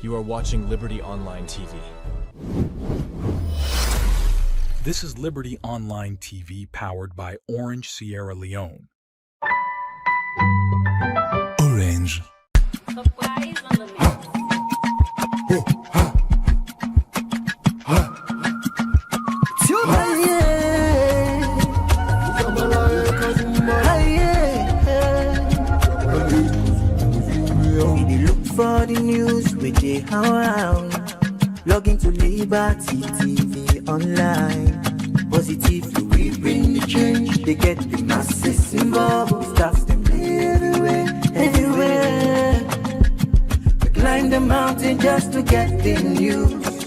You are watching Liberty Online TV. This is Liberty Online TV powered by Orange Sierra Leone. Orange. For the news with the around, log into Liberty TV online. Positively we bring the change. They get the masses involved. Stars them everywhere. We climb the mountain just to get the news.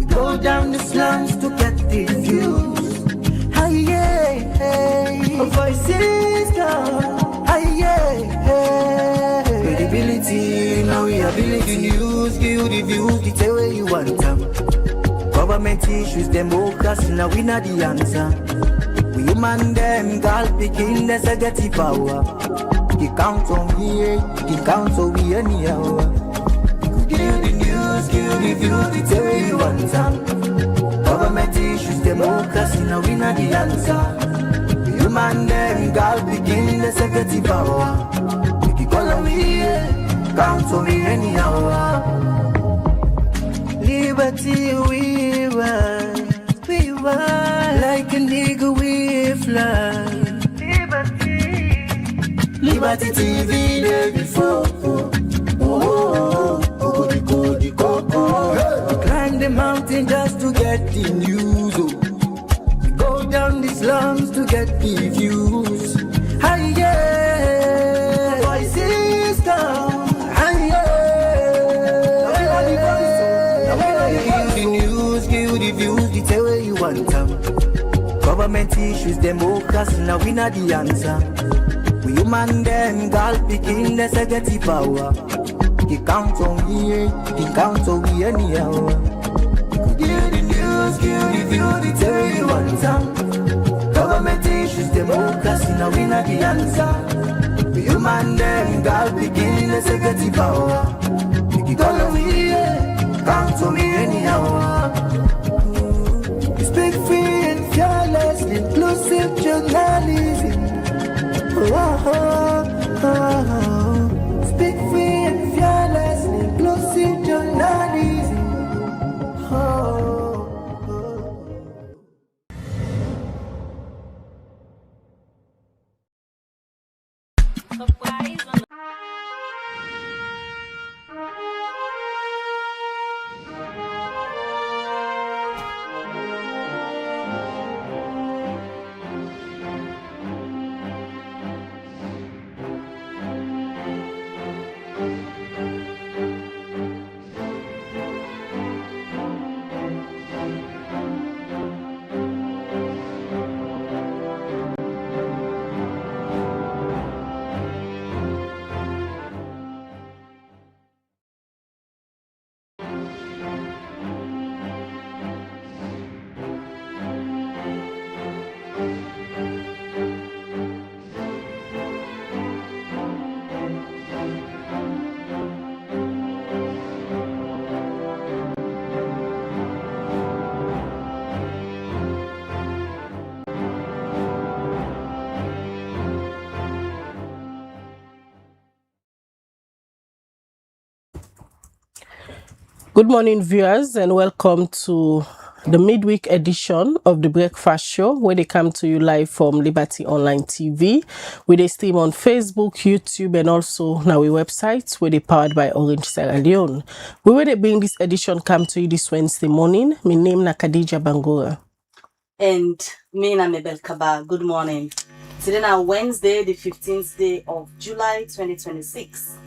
We go down the slums to get the views. Hi yeah, voices down. Hi yeah. Credibility, now we ability. News, give you the views, the tell where you want them. Government issues, democracy, now we not the answer. We human them, God picking, there's a get power. He count on here, he count on we anyhow. Give you the news, give you the views, the tell where you want them. Government issues, democracy, now we not the answer. We human them, God picking, there's a get power. Count on me anyhow. Liberty we ride like a nigga we fly. Liberty TV day before. We climb the mountain just to get the news. We go down the slums to get the views. Hi yeah, voices down. Government issues, democracy, now we not the answer. We human them, God picking, there's a get power. He count on we, he count on we anyhow. Give the news, give the view, the tell you want some. Government issues, democracy, now we not the answer. We human them, God picking, there's a get power. He count on we, count on me anyhow. Speak free and fearless, inclusive journalism. Speak free and fearless, inclusive journalism. Good morning, viewers, and welcome to the midweek edition of the Breakfast Show, where they come to you live from Liberty Online TV. We they stream on Facebook, YouTube, and also now our websites, where they powered by Orange Sierra Leone. We will they bring this edition come to you this Wednesday morning. My name na Khadija Bangura. And me na Mabel Kaba. Good morning. Today na Wednesday, the 15th day of July 2026.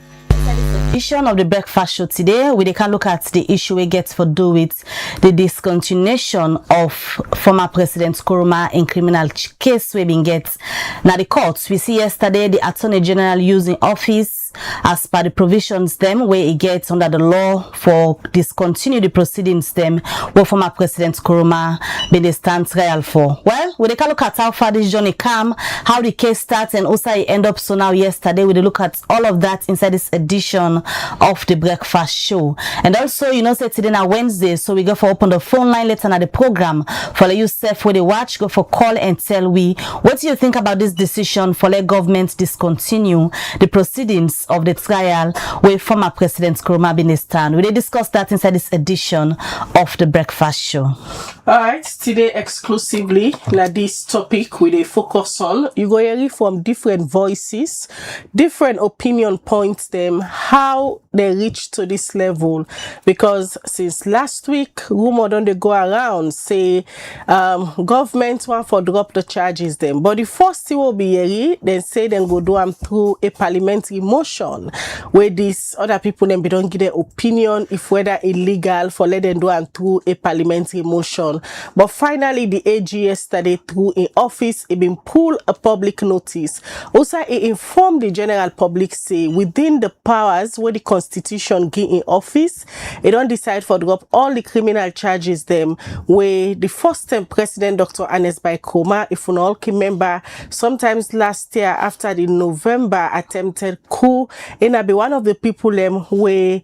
Edition of the Breakfast Show today, we can look at the issue we get for do with the discontinuation of former President Koroma in criminal case we been get. Now the courts, we see yesterday the Attorney General using office as per the provisions them where it gets under the law for discontinue the proceedings them where former President Koroma been the stand trial for. Well, we take a look at how far this journey come, how the case starts, and also it end up so now yesterday. We look at all of that inside this edition of the breakfast show. And also, you know, say today na Wednesday, so we go for open the phone line later in the program for let you self where they watch, go for call and tell we what do you think about this decision for let government discontinue the proceedings of the trial where former President Koroma been stand. We discuss that inside this edition of the breakfast show. All right, today exclusively na this topic we dey focus on. You go hear from different voices, different opinion points them, how they reach to this level, because since last week rumor don dey go around say government want for drop the charges them, but the first thing will be hearing then say them go do them through a parliamentary motion where these other people then be don't give their opinion if whether illegal for let them do them through a parliamentary motion. But finally the AG yesterday through in office it been pulled a public notice. Also it informed the general public say within the powers where the constitution give in office, it don't decide for drop all the criminal charges them where the first time President Dr. Koroma, if you all can remember, sometimes last year after the November attempted coup, it be one of the people them where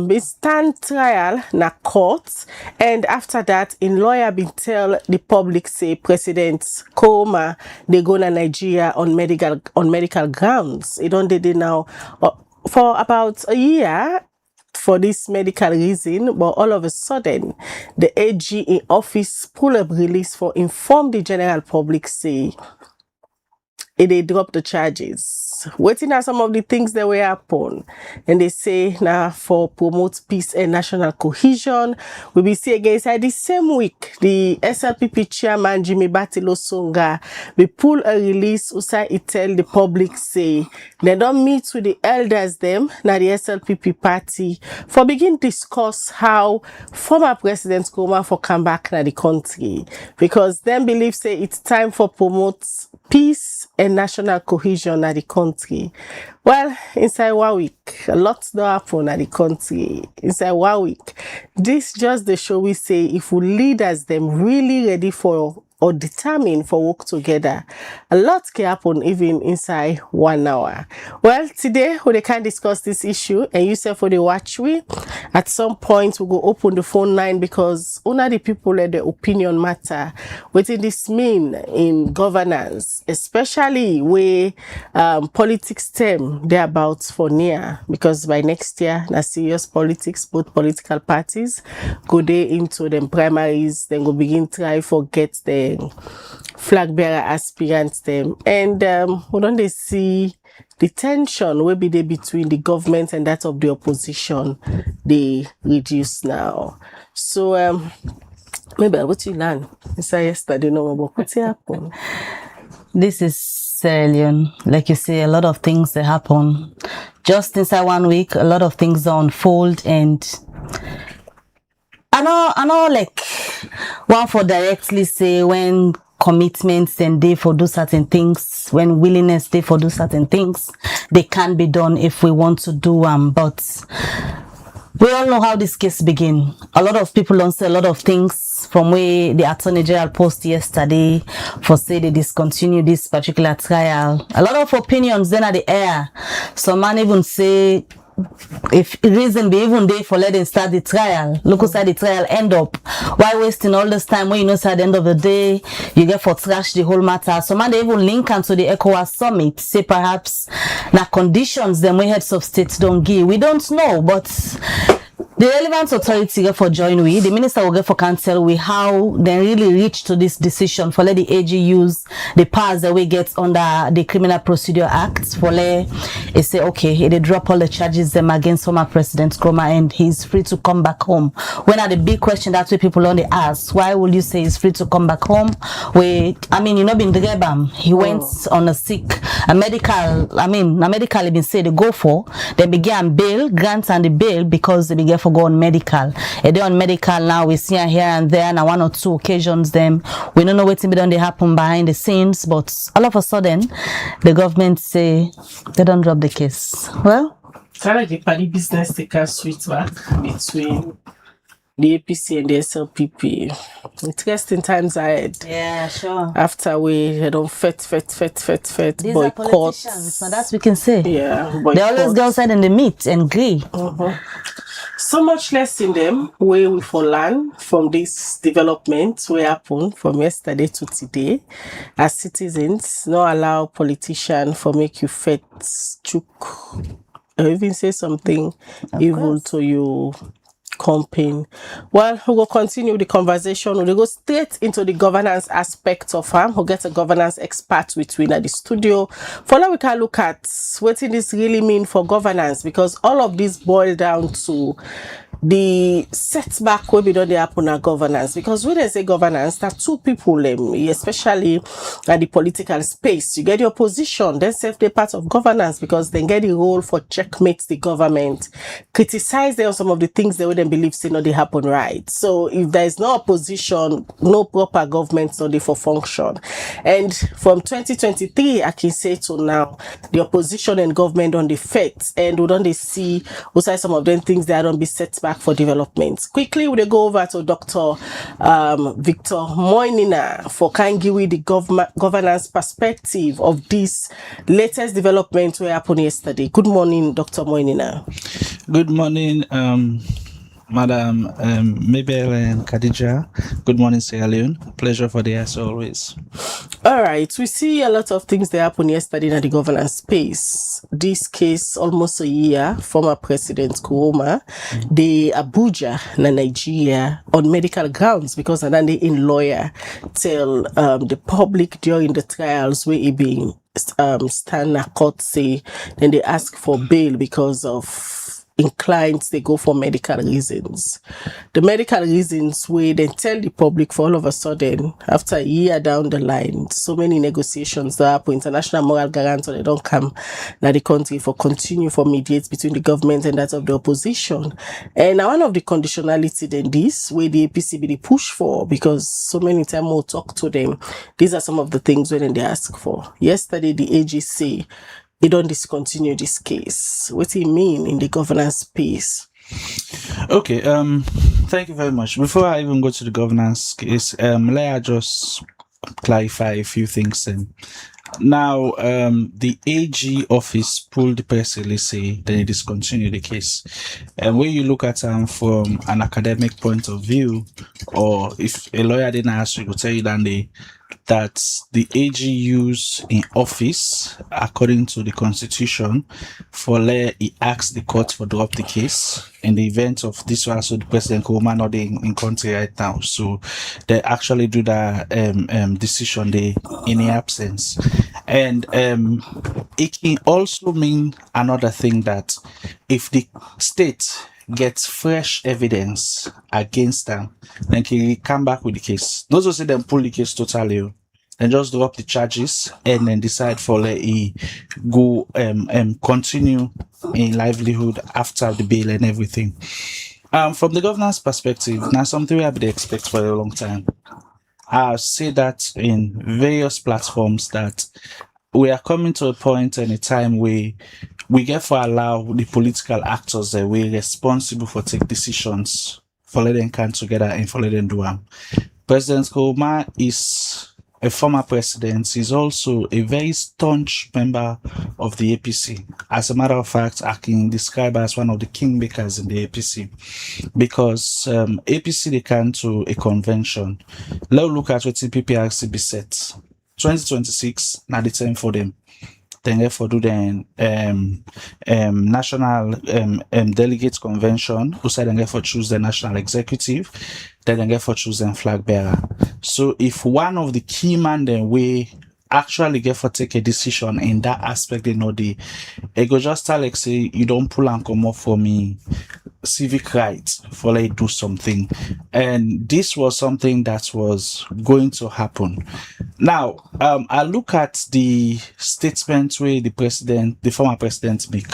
be stand trial na court, and after that in lawyer been tell the public say President Koroma they go to Nigeria on medical grounds. It don't did it now for about a year for this medical reason, but all of a sudden the AG in office pull up release for inform the general public say they drop the charges. Waiting at some of the things that were happen, and they say now for promote peace and national cohesion. We will see again inside the same week the SLPP chairman Jimmy Batilo Songa we pull a release usai it tell the public say they don't meet with the elders them now the SLPP party for begin discuss how former President Koroma for come back na the country, because them believe say it's time for promote peace and national cohesion at the country. Well, inside 1 week, a lot don't happen at the country. Inside 1 week, this just the show we say if we leaders them really ready for or determined for work together, a lot can happen even inside 1 hour. Well, today we can discuss this issue, and you say for the watch we at some point we go open the phone line, because only the people let the opinion matter. What did this mean in governance, especially where politics term they're about for near, because by next year na serious politics, both political parties go there into them primaries, then go begin try forget the flag bearer aspirants them, and we don't they see the tension will be there between the government and that of the opposition they reduce now. So maybe what you learn inside yesterday no more what happen. This is Leon, like you say, a lot of things that happen just inside 1 week. A lot of things unfold, and I know like one for directly say when commitments and they for do certain things, when willingness they for do certain things, they can be done if we want to do but we all know how this case begin. A lot of people don't say a lot of things from where the Attorney General post yesterday for say they discontinue this particular trial. A lot of opinions then at the air. Some man even say if reason be even there for letting start the trial, look how the trial end up. Why wasting all this time when you know at the end of the day you get for trash the whole matter? So man they even link onto the ECOWAS summit, say perhaps na conditions them we heads of states don't give. We don't know, but the relevant authority get for join we, the minister will get for counsel we how they really reach to this decision for let the AG use the powers that we get under the Criminal Procedure Act for let it say okay, they drop all the charges them against former President Koroma and he's free to come back home. When are the big question that way people only ask, why will you say he's free to come back home? Wait, I mean, you know, been Drebam, he went on a medical, I mean, a medical been say they go for, they began bail, grants and the bail because they began for go on medical. A day on medical now we see her here and there, and one or two occasions them we don't know what be done they happen behind the scenes, but all of a sudden the government say they don't drop the case. Well, kind of the party business they can switch back between the APC and the SLPP. Interesting times ahead. yeah, sure. After we had on fet These are boycott. politicians, now that's we can say. Yeah, They always go outside and they meet and agree. So much less in them where we for learn from this development we happen from yesterday to today. As citizens, not allow politicians for make you fet chook or even say something evil to you campaign. Well, we will continue the conversation. We'll go straight into the governance aspect of her. We'll get a governance expert between at the studio. For now, we can look at what this really mean for governance, because all of this boil down to the setback will be done the happen at governance. Because when they say governance, there are two people, especially at the political space. You get the opposition, then self they part of governance, because they get the role for checkmate the government, criticize them on some of the things they wouldn't believe say no they happen right. So if there is no opposition, no proper government, no they for function. And from 2023, I can say to now, the opposition and government on the facts, and we don't they see also some of them things that don't be set back for development. Quickly, we'll go over to Dr. Victor Moinina for kind give the governance perspective of this latest development we happened yesterday. Good morning, Dr. Moinina. Good morning, Madam Mabel and Khadija. Good morning, Sierra Leone. Pleasure for the as always. All right, we see a lot of things that happened yesterday in the governance space. This case, almost a year, former President Koroma, the Abuja, Nigeria, on medical grounds, because then they in lawyer tell the public during the trials where he being stand at court say, then they ask for bail because of inclined they go for medical reasons. The medical reasons where they tell the public for all of a sudden, after a year down the line, so many negotiations that happen, international moral guarantor, they don't come now the country for continue for mediates between the government and that of the opposition. And now one of the conditionality then this, where the APC be the push for, because so many times we'll talk to them, these are some of the things when they ask for. Yesterday, the AG say, they don't discontinue this case. What do you mean in the governance space? Okay, thank you very much. Before I even go to the governance case, let I just clarify a few things. Now, the AG office pulled the press release, say they discontinue the case. And when you look at from an academic point of view, or if a lawyer didn't ask you, will tell you that the AG use in office, according to the constitution, for he asks the court for drop the case in the event of this one. So the President Koroma not in country right now, so they actually do that decision in the absence. And it can also mean another thing, that if the state gets fresh evidence against them, then can come back with the case. Those who say them pull the case totally, and just drop the charges and then decide for let he go continue in livelihood after the bail and everything. From the governance perspective, now something we have to expect for a long time. I say that in various platforms that we are coming to a point and a time where we get for allow the political actors that we're responsible for take decisions for let them come together and for let them do them. President Koroma is a former president. He's also a very staunch member of the APC. As a matter of fact, I can describe as one of the kingmakers in the APC, because APC they come to a convention. Let's look at what PPRC be set. 2026, now the time for them. Then therefore do the national delegates convention, who said then therefore choose the national executive, then therefore choose the flag bearer. So if one of the key man then we actually get for take a decision in that aspect, they know it go just tell like say you don't pull and come up for me civic rights for let do something, and this was something that was going to happen. Now, I look at the statement where the former president make.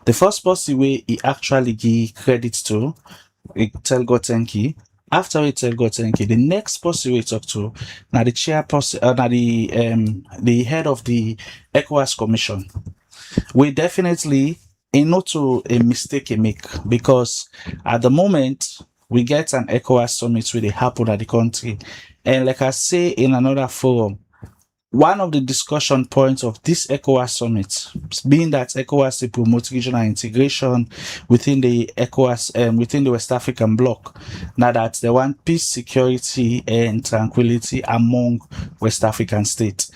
The first person where he actually give credit to, he tell God thank you. After we tell God thank you, the next person we talk to, now the chairperson, now the head of the ECOWAS Commission. We definitely not to a mistake he make, because at the moment we get an ECOWAS summit where they happen at the country, and like I say in another forum, one of the discussion points of this ECOWAS summit being that ECOWAS to promote regional integration within the ECOWAS, within the West African bloc. Now that they want peace, security, and tranquility among West African states.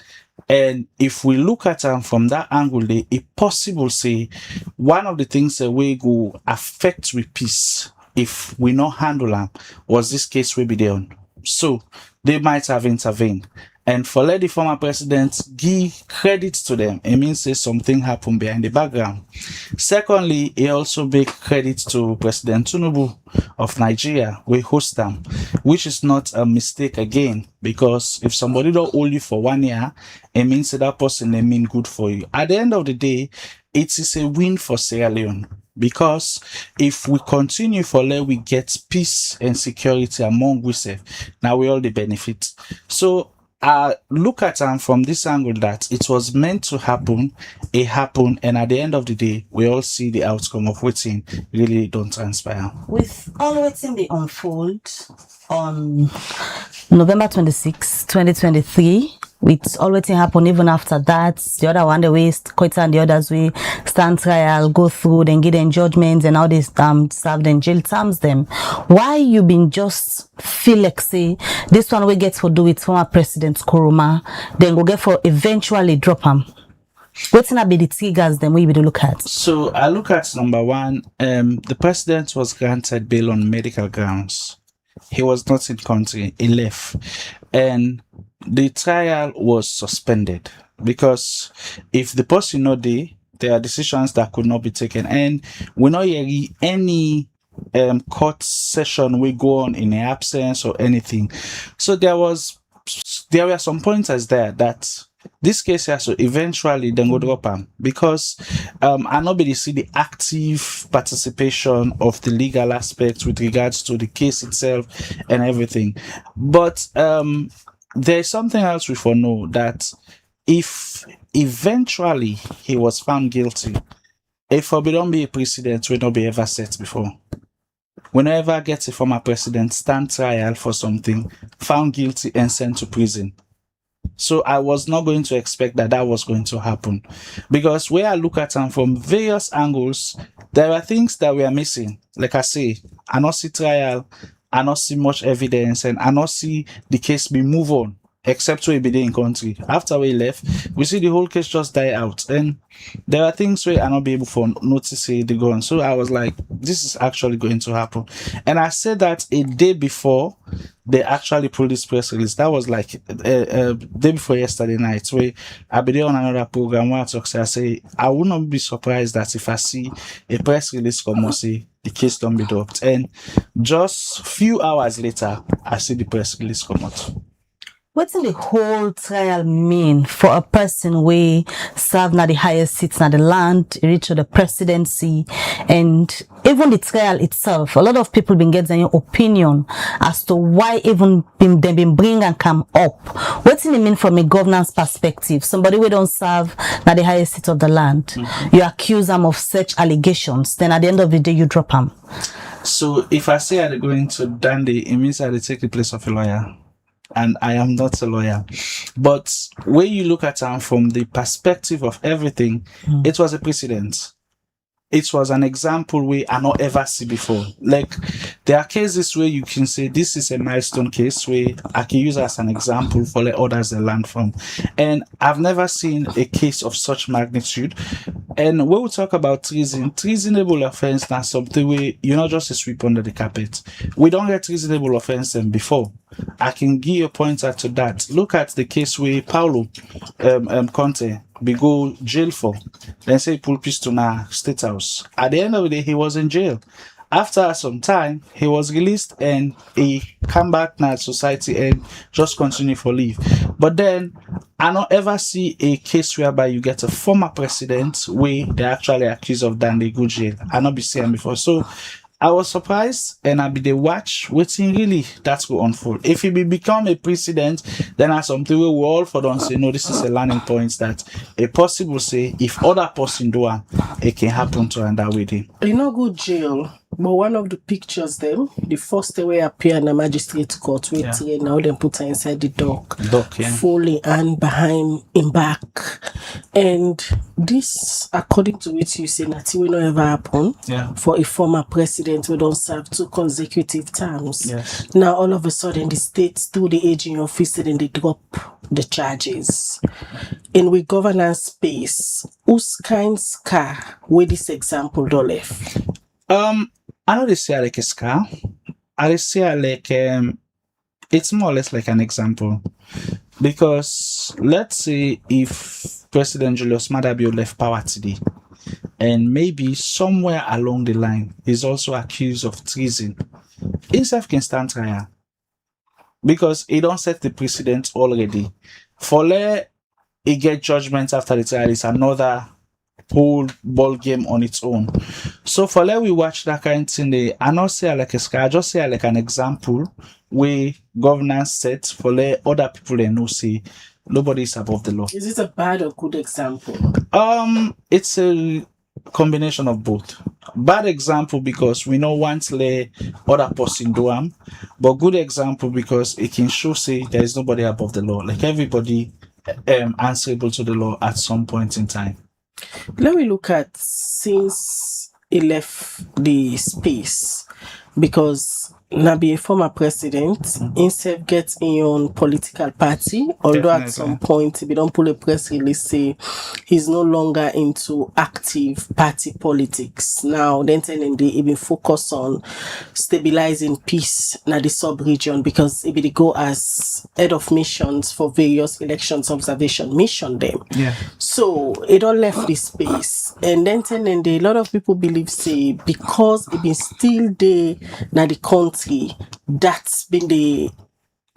And if we look at them from that angle, it's possible say one of the things that we go affect with peace if we not handle them was this case we be there. So they might have intervened. And for let the former president give credit to them, it means say something happened behind the background. Secondly, he also make credit to President Tinubu of Nigeria, we host them, which is not a mistake again, because if somebody don't hold you for 1 year, it means that person they mean good for you. At the end of the day, it is a win for Sierra Leone. Because if we continue for let we get peace and security among ourselves, now we all the benefit. So look at them from this angle that it was meant to happen, it happened, and at the end of the day, we all see the outcome of waiting really don't transpire. With all waiting they unfold on November 26, 2023, with all waiting happen even after that, the other one the way Koita and the others we stand trial, go through, then get them judgments and how they serve them jail terms them. Why you been just feel like say this one we get for do with former President Koroma, then go get for eventually drop him? What's not be the triggers then we will look at? So I look at number one, the president was granted bail on medical grounds. He was not in country, he left. And the trial was suspended because if the person not there are decisions that could not be taken, and we not hear any court session will go on in absence or anything. So there were some pointers there that this case has to eventually then go drop him, because I nobody see the active participation of the legal aspects with regards to the case itself and everything. But there's something else we for know, that if eventually he was found guilty, if we don't be a precedent will not be ever set before. Whenever get a former president stand trial for something, found guilty and sent to prison. So I was not going to expect that was going to happen, because where I look at them from various angles, there are things that we are missing. Like I say, I not see trial, I not see much evidence, and I not see the case be move on, except we be there in country. After we left, we see the whole case just die out, and there are things where I not be able to notice the gone. So I was like, this is actually going to happen. And I said that a day before they actually pulled this press release. That was like day before yesterday night, where I be there on another program where I say I would not be surprised that if I see a press release come and say the case don't be dropped, and just few hours later I see the press release come out. What's in the whole trial mean for a person we serve na the highest seats na the land, reach to the presidency, and even the trial itself? A lot of people been getting your opinion as to why even they been bring and come up. What's in it mean from a governance perspective? Somebody we don't serve na the highest seat of the land, you accuse them of such allegations, then at the end of the day you drop them. So if I say I'm going to Dundee, it means I take the place of a lawyer. And I am not a lawyer. But when you look at them from the perspective of everything, it was a precedent. It was an example we are not ever see before. Like, there are cases where you can say this is a milestone case where I can use as an example for the others they learn from. And I've never seen a case of such magnitude. And when we talk about treason, treasonable offense, that's something where you're not just a sweep under the carpet. We don't get treasonable offense before. I can give you a pointer to that. Look at the case where Paulo Conte be go jail for. Then say pull pistol na State House. At the end of the day, he was in jail. After some time, he was released and he come back now to society and just continue for leave. But then I don't ever see a case whereby you get a former president where they actually accused of that they go jail. I not be seeing before. So I was surprised and I be the watch waiting really that will unfold. If he become a president, then that's something we will all for don't say no, this is a learning point that a possible say if other person do it can happen to another with him. You know, go jail. But one of the pictures, them, the first way appear in a magistrate court, waiting, now they put her inside the dock, fully and behind him back. And this, according to what you say, that will not ever happen for a former president who don't serve 2 consecutive terms. Yes. Now, all of a sudden, the states, through the aging officer, then they drop the charges. And with governance space, whose kinds car where this example do left? I know they say like a scar. I say like it's more or less like an example. Because let's say if President Julius Maada Bio left power today, and maybe somewhere along the line he's also accused of treason, himself can stand trial. Because he don't set the precedent already. For let he get judgment after the trial is another whole ball game on its own. So for let we watch that kind of thing, I not say like a scar, I just say like an example where governance set for let other people they know say nobody is above the law. Is it a bad or good example? It's a combination of both. Bad example because we know once le other person do them, but good example because it can show say there is nobody above the law. Like everybody answerable to the law at some point in time. Let me look at since he left the space, because now be a former president, himself gets in your own political party, although Definitely. at some point, if you don't pull a press release, say he's no longer into active party politics. Now, then telling they even focus on stabilizing peace in the sub-region, because if they go as head of missions for various elections observation mission them. Yeah. So it all left the space. And then telling a lot of people believe say because it been still there now the country, that's been the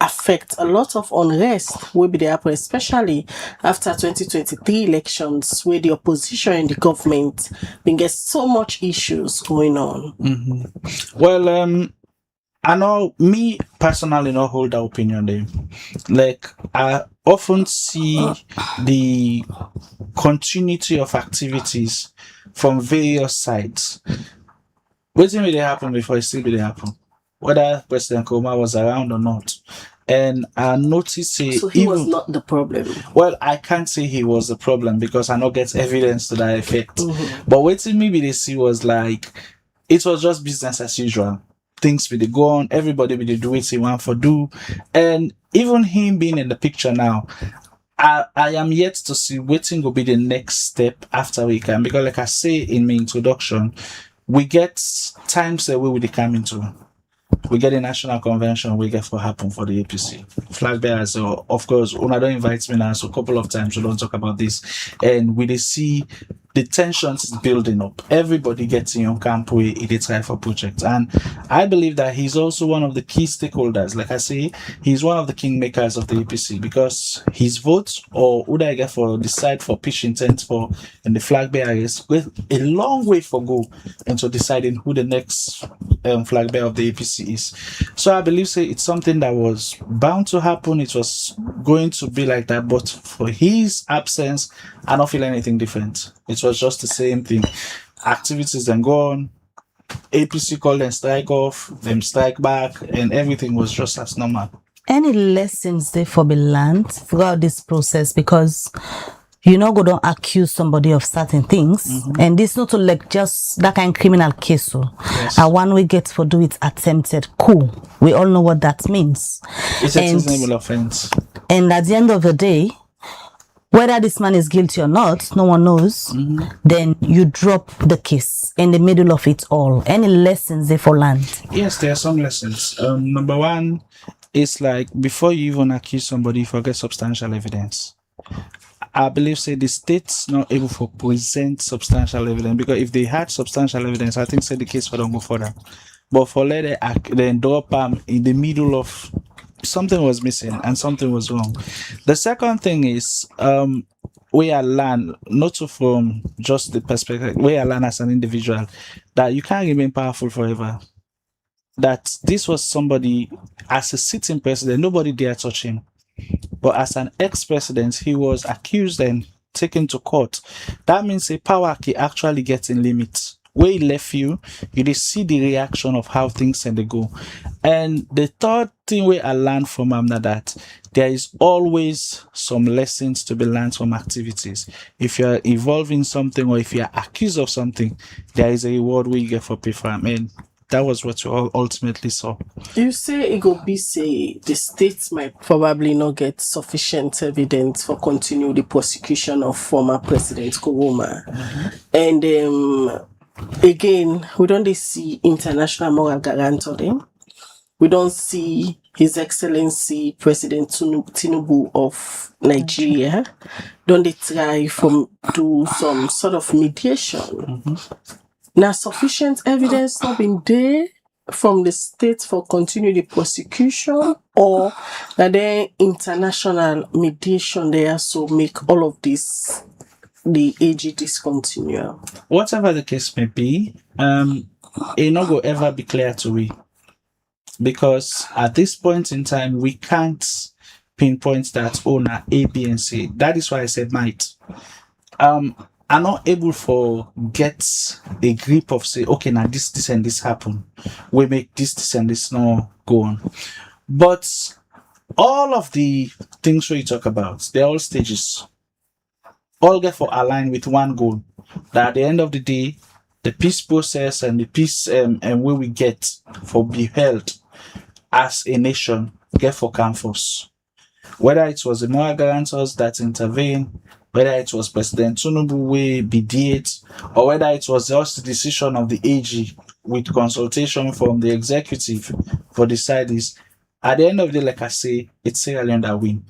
affect a lot of unrest will be there, especially after 2023 elections where the opposition and the government been get so much issues going on. Well, I know me personally not hold that opinion there. Like I often see the continuity of activities from various sides. What did really happen before it still did happen? Whether President Koroma was around or not. And I noticed So he was not the problem. Well, I can't say he was the problem because I not get evidence to that effect. But what maybe they see was like it was just business as usual. Things will go on, everybody will do what he want for do. And even him being in the picture now, I am yet to see what will be the next step after we can. Because like I say in my introduction, we get times that we come into. We get a national convention, we get for happen for the APC. Flag bearers, so of course, Una don't invite me now, so a couple of times we don't talk about this. And we see the tensions is building up. Everybody gets in on camp where they try for projects. And I believe that he's also one of the key stakeholders. Like I say, he's one of the kingmakers of the APC because his votes or who I get for decide for pitch intent for and the flag bearers with a long way for go into deciding who the next flag bearer of the APC is. So I believe say it's something that was bound to happen. It was going to be like that, but for his absence, I don't feel anything different. It was just the same thing. Activities then go on. APC called and strike off, them strike back, and everything was just as normal. Any lessons there for be learned throughout this process? Because you know, go don't accuse somebody of certain things, and this not to like just that kind of criminal case. So, and one we get for do it attempted coup. We all know what that means. It's a reasonable offense. And at the end of the day, whether this man is guilty or not, no one knows. Then you drop the case in the middle of it all. Any lessons there for land? Yes, there are some lessons. Number one is like before you even accuse somebody, forget substantial evidence. I believe say the state's not able to present substantial evidence, because if they had substantial evidence, I think say the case for don't go further. But for later then drop in the middle of something was missing and something was wrong. The second thing is we are learn not to from just the perspective we are learn as an individual that you can't remain powerful forever. That this was somebody as a sitting president, nobody dare touch him. But as an ex-president, he was accused and taken to court. That means a power can actually get in limits. Where he left you just see the reaction of how things and they go. And the third thing we I learned from him that there is always some lessons to be learned from activities. If you're involved in something or if you're accused of something, there is a reward we get for pay for him. And that was what we all ultimately saw. You say it go be say the states might probably not get sufficient evidence for continue the prosecution of former President Koroma. And again, we don't see international moral guarantor them. We don't see His Excellency President Tinubu of Nigeria. Don't they try from do some sort of mediation? Now, sufficient evidence not been there from the state for continue the prosecution, or that the international mediation there so make all of this the AG discontinue. Whatever the case may be, it not go ever be clear to we, because at this point in time we can't pinpoint that owner A, B, and C. That is why I said might. Are not able for get a grip of say, okay, now this and this happen. We make this and this now go on. But all of the things we talk about, they're all stages. All get for align with one goal. That at the end of the day, the peace process and the peace and where we get for be held as a nation get for canvas. Whether it was the moral guarantors that intervened, whether it was President Tinubu we mediate, or whether it was just the decision of the AG with consultation from the executive for the sides, at the end of the day, like I say, it's Sierra Leone that win.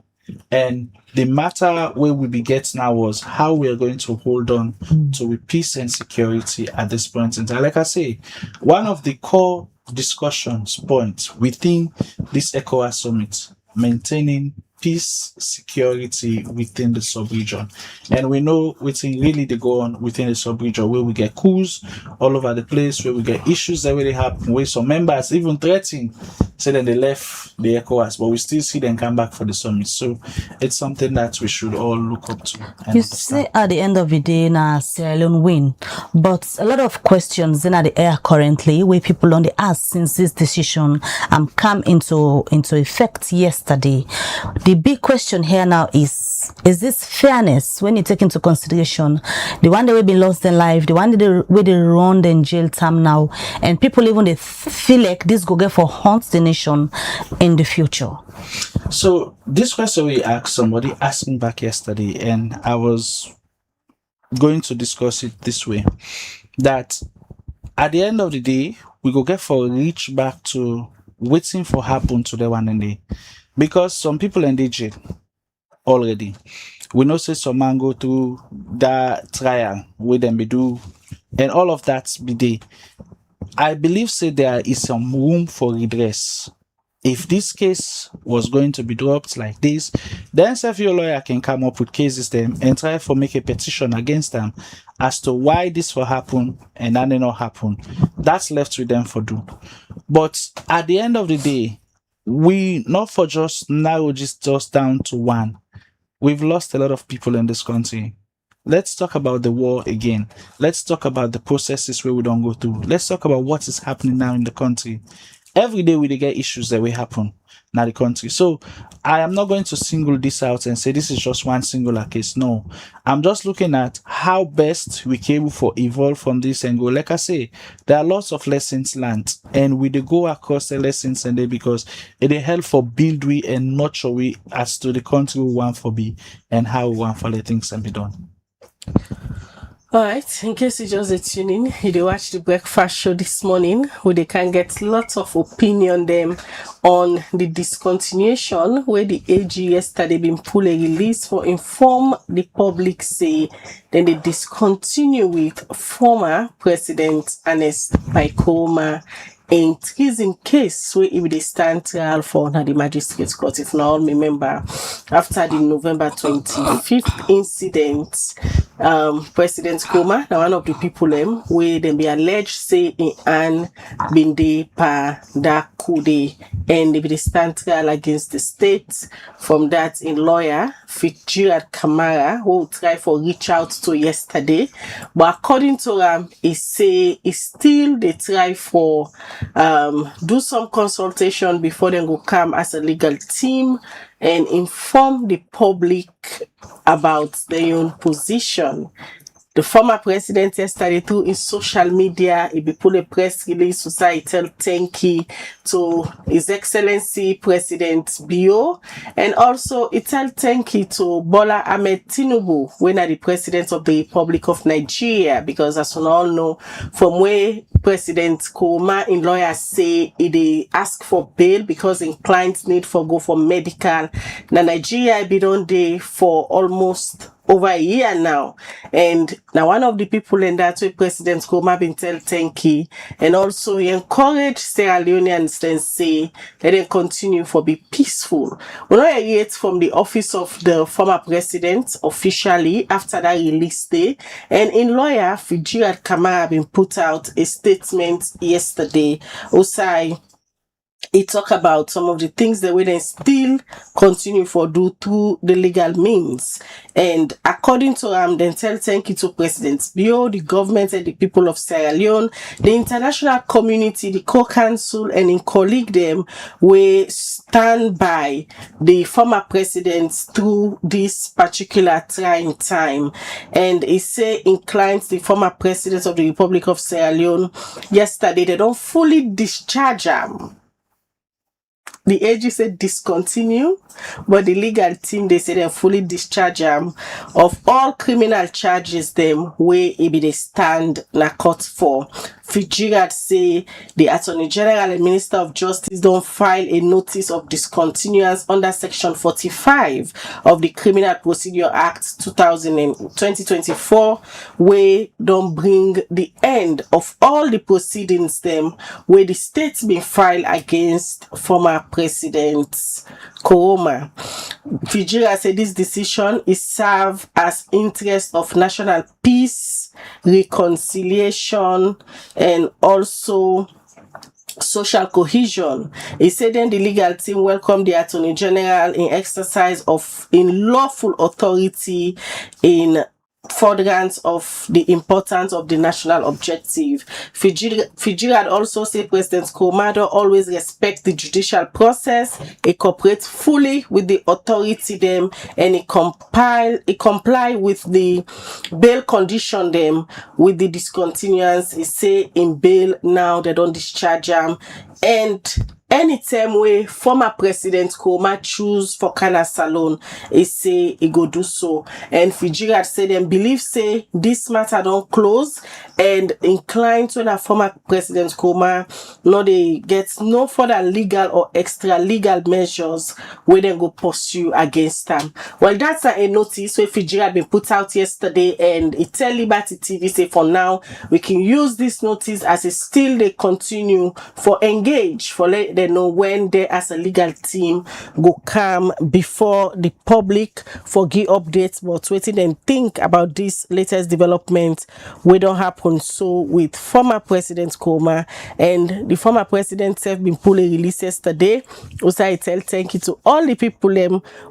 And the matter where we be get now was how we are going to hold on to peace and security at this point in time. Like I say, one of the core discussions points within this ECOWAS summit, maintaining peace, security within the sub-region. And we know within really they go on within the sub-region where we get coups all over the place, where we get issues that really happen, where some members even threatening, say that they left the ECOWAS, but we still see them come back for the summit. So it's something that we should all look up to. You say at the end of the day, now Sierra Leone win, but a lot of questions in the air currently where people only ask since this decision come into effect yesterday. The big question here now is this fairness when you take into consideration the one that will be lost in life, the one that will they run in jail time now, and people even they feel like this go get for haunt the nation in the future. So this question we asked somebody asking back yesterday, and I was going to discuss it this way, that at the end of the day we go get for reach back to waiting for happen to the one and day. Because some people in the jail already. We know say some man go through that trial with them be do, and all of that be there. I believe say there is some room for redress. If this case was going to be dropped like this, then if your lawyer can come up with cases them and try for make a petition against them as to why this will happen and that did not happen. That's left with them for do. But at the end of the day, we not for just narrow just down to one. We've lost a lot of people in this country. Let's talk about the war again. Let's talk about the processes where we don't go through. Let's talk about what is happening now in the country. Every day we get issues that will happen in the country. So I am not going to single this out and say this is just one singular case. No, I'm just looking at how best we can for evolve from this and go. Like I say, there are lots of lessons learned, and we go across the lessons and they because it help for build we and nurture we as to the country we want for be and how we want for the things and be done. Alright, in case you just tune in, you dey watch the breakfast show this morning, where they can get lots of opinion them on the discontinuation where the AG yesterday been pull a release for inform the public say then they discontinue with former President Ernest by Koroma in treason case where if they stand trial for the magistrate court, if not all remember, after the November 25th incident, President Koroma, now one of the people where they be alleged say in an binde pa da kude and if they stand trial against the state. From that, in lawyer Fitzgerald Kamara who try for reach out to yesterday, but according to he say he still they try for do some consultation before they go come as a legal team and inform the public about their own position. The former president yesterday through his social media, he be put a press release societal thank you to His Excellency President Bio, and also it tell thank you to Bola Ahmed Tinubu, when are the president of the Republic of Nigeria, because as we all know, from where President Koroma in lawyers say they ask for bail because in clients need for go for medical. Now Nigeria be done day for almost over a year now, and now one of the people in that way President Koroma been tell thank you, and also he encourage Sierra Leoneans then say let them continue for be peaceful. We know yet from the office of the former president officially after that release day, and in lawyer Fitzgerald Kamara been put out a statement yesterday. Also, he talk about some of the things that we then still continue for do through the legal means. And according to then tell thank you to President Bio, the government and the people of Sierra Leone, the international community, the co-council and in colleague them we stand by the former presidents through this particular trying time. And he say inclined the former president of the Republic of Sierra Leone yesterday they don't fully discharge them. The AG said discontinue, but the legal team they say they fully discharge them of all criminal charges them where it be they stand na court for. Fitzgerald say the Attorney General and Minister of Justice don't file a notice of discontinuance under Section 45 of the Criminal Procedure Act 2024, where don't bring the end of all the proceedings them where the state's been filed against former President Koroma. Fitzgerald said this decision is serve as interest of national peace, reconciliation, and also social cohesion. He said then the legal team welcomed the Attorney General in exercise of in lawful authority in furtherance of the importance of the national objective. Fitzgerald also said President Koroma always respect the judicial process, he cooperate fully with the authority them, and he comply with the bail condition them with the discontinuance. He say in bail now they don't discharge them, and anytime where former President Koroma choose for Kana Salon, he say he go do so. And Fitzgerald said them believe say this matter don't close and inclined to the former President Koroma no they get no further legal or extra legal measures where they go pursue against them. Well, that's a notice where Fitzgerald been put out yesterday, and it tell Liberty TV say for now we can use this notice as it still they continue for engage for let them know when they as a legal team go come before the public for give updates but waiting and think about this latest development we don't happen so with former President Koroma. And the former president have been pulling release yesterday. Also I tell thank you to all the people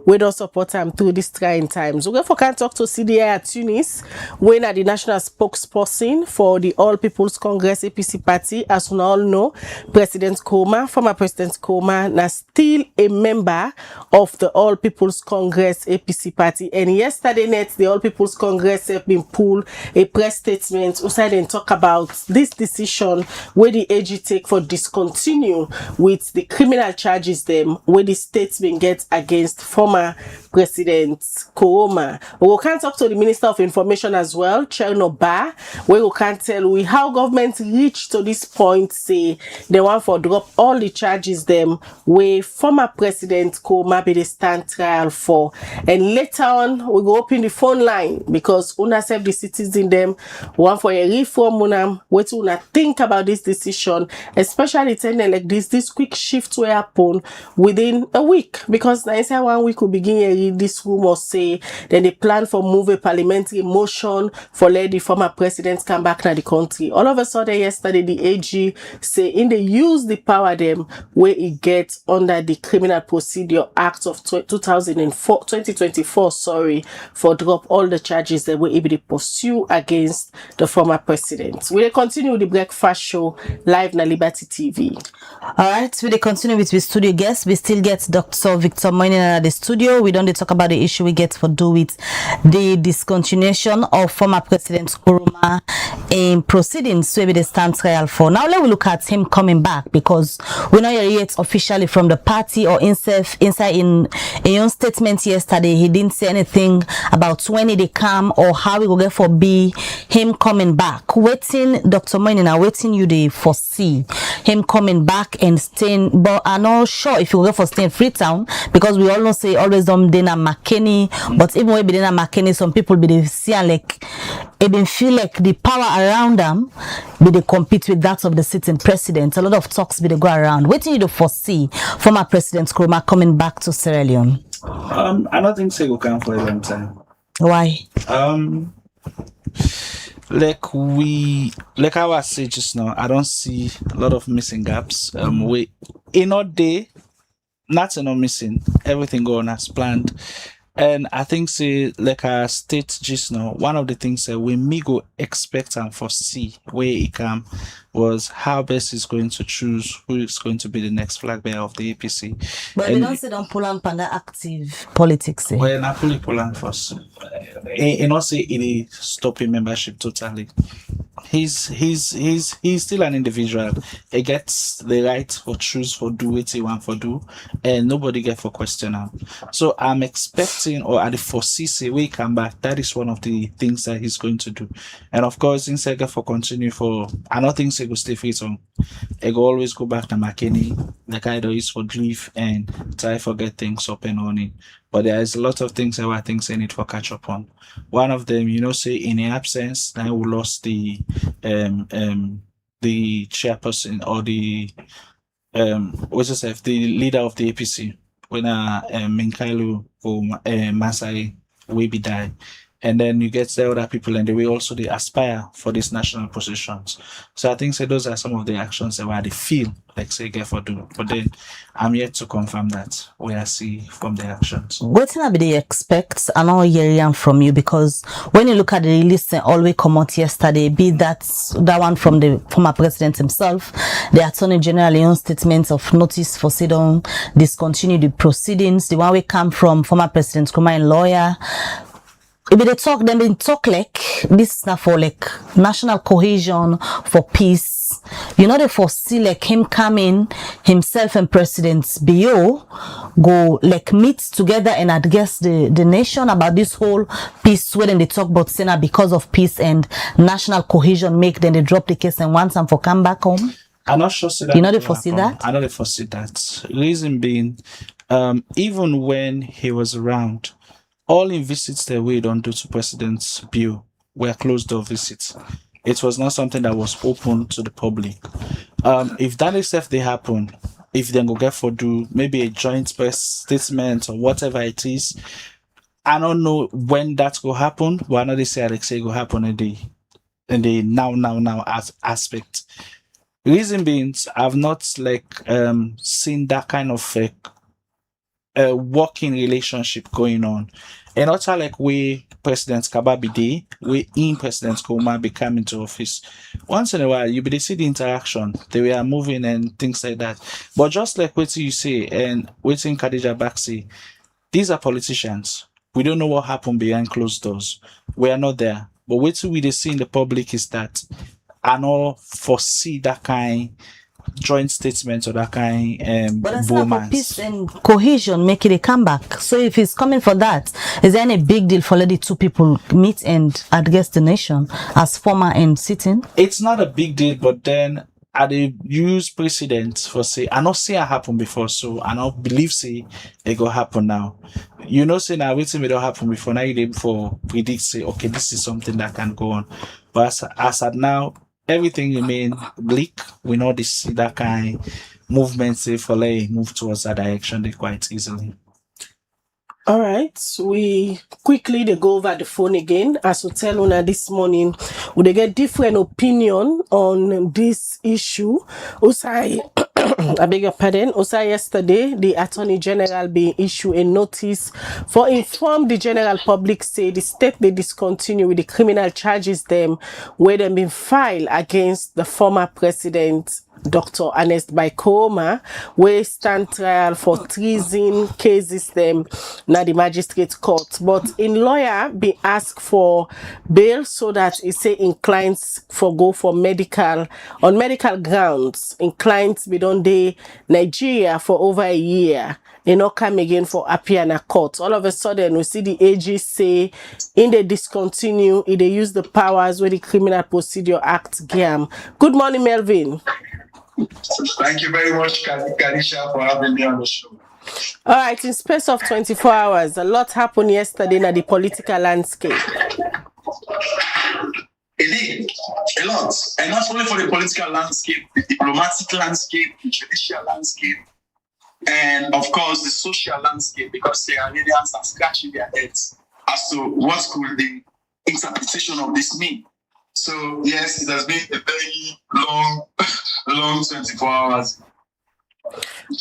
we don't support them through this trying times. We go can talk to CDI at Tunis when are the national spokesperson for the All People's Congress APC party. As we all know, President Koroma, former former President Koroma na still a member of the All People's Congress APC party. And yesterday night, the All People's Congress have been pulled a press statement outside and talk about this decision where the AG take for discontinue with the criminal charges them where the statement gets against former President Koroma. We can talk to the Minister of Information as well, Cherno Ba, where we can tell we how government reached to this point, say they want for drop all the charges them where former President Koroma be the stand trial for. And later on, we go open the phone line because una serve the citizen them want for a reform unam what una think about this decision, especially telling like this quick shift will happen within a week, because now inside 1 week we begin this rumor say then they plan for move a parliamentary motion for let the former president come back to the country. All of a sudden yesterday the AG say in they use the power them where it gets under the Criminal Procedure Act of 2024 for drop all the charges that were able to pursue against the former president. We will continue the breakfast show live na Liberty TV. All right, we continue with the studio guests. We still get Dr. Victor Moinin at the studio. We don't talk about the issue we get for do with the discontinuation of former President Koroma in proceedings so we stand trial for. Now let me look at him coming back, because we know yet officially from the party or inside in a own statement yesterday he didn't say anything about when they come or how we will get for be him coming back. Waiting, Dr. Moinin, waiting you they foresee him coming back and staying, but I'm not sure if you will get for staying Freetown, because we all know say always dena McKinney, but even when be dena McKinney, some people be they see like it been feel like the power around them be they compete with that of the sitting president. A lot of talks be they go around. Waiting you to foresee former President Koroma coming back to Sierra Leone. I don't think Sego can for a long time. Why? Like I was saying just now, I don't see a lot of missing gaps. We in our day, nothing not missing. Everything going as planned. And I think say like I state just now, one of the things that we may go expect and foresee where it come was how best is going to choose who is going to be the next flag bearer of the APC. But and we don't say don't pull on panda active politics. Eh? Well, Napoli Poland first. And not say it stopping membership totally. He's still an individual. He gets the right for choose for do what he want for do, and nobody get for question him. So I'm expecting, or at the foresee say we come back, that is one of the things that he's going to do. And of course, instead get for continue for another things he go stay free on. He go always go back to McKinney, the guy that is for leave and try to get things up and running. But there is a lot of things that I think they need for catch up on. One of them, say in the absence, now we lost the chairperson or the the leader of the APC when Minkailu or Masai will be die. And then you get the other people and they also they aspire for these national positions. So I think those are some of the actions that where they feel like say get for do. But then I'm yet to confirm that where I see from the actions. What can they expect another year from you? Because when you look at the release and always come out yesterday, be that one from the former president himself, the Attorney General own statement of notice for sit down, discontinue the proceedings, the one we come from former President Koroma and lawyer. If they talk, then they talk like this is not for like national cohesion, for peace. They foresee like him coming, himself and President Bio go like meet together and address the nation about this whole peace. When they talk about Senate because of peace and national cohesion, make then they drop the case and want some for come back home. I'm not sure. They foresee that? I know they foresee that. Reason being, even when he was around, all in visits that we don't do to President Bill were closed door visits. It was not something that was open to the public. If that itself they happen, if they go get for do maybe a joint press statement or whatever it is, I don't know when that will happen. But I know they say Alexei will happen in the now aspect. Reason being, I've not seen that kind of a working relationship going on. And also like we President Kababi Day, we in President Koroma be coming to office. Once in a while, you be see the interaction. They were moving and things like that. But just like what you say and waiting Khadija Baxi, these are politicians. We don't know what happened behind closed doors. We are not there. But what we see in the public is that I don't foresee that kind joint statement or that kind But that's not for bromance. peace and cohesion, make it a comeback. So if he's coming for that, is there any big deal for let the two people meet and address the nation as former and sitting? It's not a big deal, but then I dey use precedents for say I not see it happen before, so I not believe say it go happen now. You know, say now waiting it don't happen before. Now you dey for predict say okay, this is something that can go on. But as at now, everything remain bleak. We know this that kind movement say for like move towards that direction they quite easily. All right, we quickly they go over the phone again. As we tell Una this morning, we they get different opinion on this issue. Usai, I beg your pardon. Usai yesterday, the Attorney General be issue a notice for inform the general public say the state they discontinue with the criminal charges them where them been filed against the former president Dr. Ernest by Koroma, where stand trial for treason cases them na the magistrate court. But in lawyer be asked for bail so that he say inclined for go for medical on medical grounds. Inclined be done day Nigeria for over a year. They not come again for appear in a court. All of a sudden, we see the AG say in the discontinue, they use the powers where the Criminal Procedure Act gam. Good morning, Melvin. Thank you very much, Kanisha, for having me on the show. All right, in space of 24 hours, a lot happened yesterday in the political landscape. Indeed, a lot. And not only for the political landscape, the diplomatic landscape, the judicial landscape, and of course the social landscape, because the Iranians are scratching their heads as to what could the interpretation of this mean. So yes, it has been a very long 24 hours.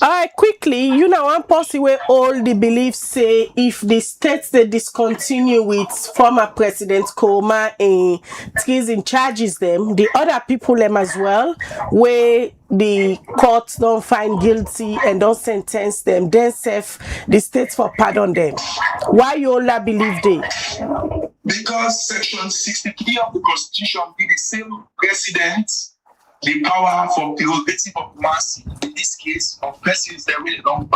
All right, quickly, you know, one person where all the beliefs say if the states they discontinue with former President Koroma and treason charges them, the other people them as well, where the courts don't find guilty and don't sentence them, then serve the states for pardon them. Why you all believe they? Because Section 63 of the Constitution give the same president the power for prerogative of mercy, in this case, of persons that really don't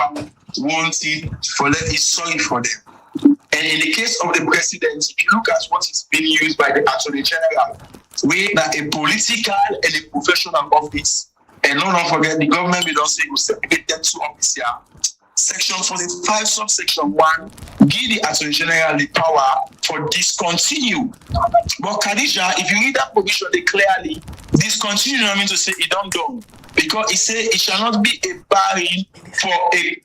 wanting for let is sorry for them. And in the case of the president, if you look at what is being used by the Attorney General, we are a political and a professional office. And don't forget, the government will don't say we separate them two offices here. Section 45, subsection 1, give the Attorney General the power for discontinue. But Khadija, if you read that provision clearly, discontinue don't mean to say it don't do. Because it says it shall not be a barring for a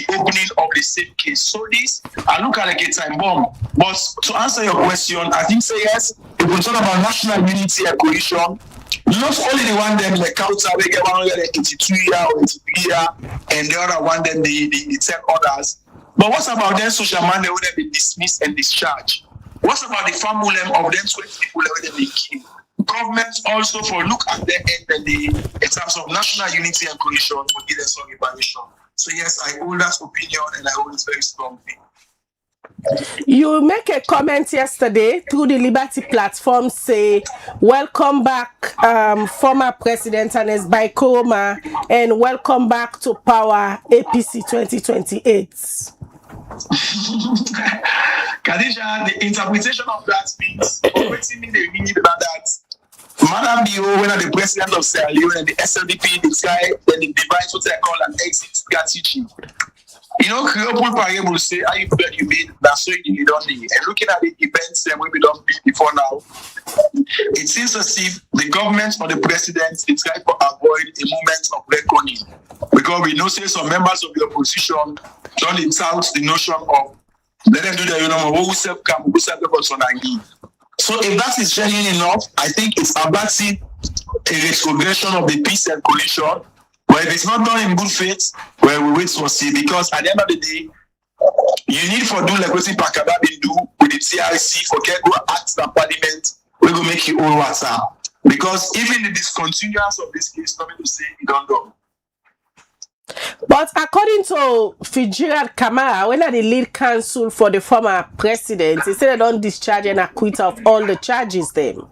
reopening of the same case. So this, I look at like a time bomb. But to answer your question, I think say yes, if we talk about national unity and cohesion, not only the one them the counter they get 182 year or 83 year, and the other one them the 10 others. But what about them social man they would be dismissed and discharged? What about the family of them 20 people that they kill? Government also for look at the end and in terms of national unity and cohesion to give them some evaluation. So yes, I hold that opinion and I hold it very strongly. You make a comment yesterday through the Liberty platform say, welcome back former President Ernest by Koroma and welcome back to power APC 2028. Khadija, the interpretation of that means, what mean they mean about that? Madam Bio, when the president of Sierra Leone and the SLDP decide, then the device what they call an exit strategy. You know, Creole parable say, "Are you bet you made that's so you don't need." And looking at the events that we don't be before now, it seems as if the government or the president is trying to avoid a moment of reckoning, because we know say some members of the opposition don't insult the notion of let them do their own who self come, who self on. So if that is genuine enough, I think it's about a retrogression of the peace and coalition. But But if it's not done in good faith, well, we wait for see, because at the end of the day, you need for do like what Pakaba been do with the TRC for get go act the parliament, we go make you all WhatsApp. Because even the discontinuance of this case, nothing to say you don't go. But according to Fitzgerald Kamara, when the lead counsel for the former president, he said they don't discharge and acquit of all the charges them.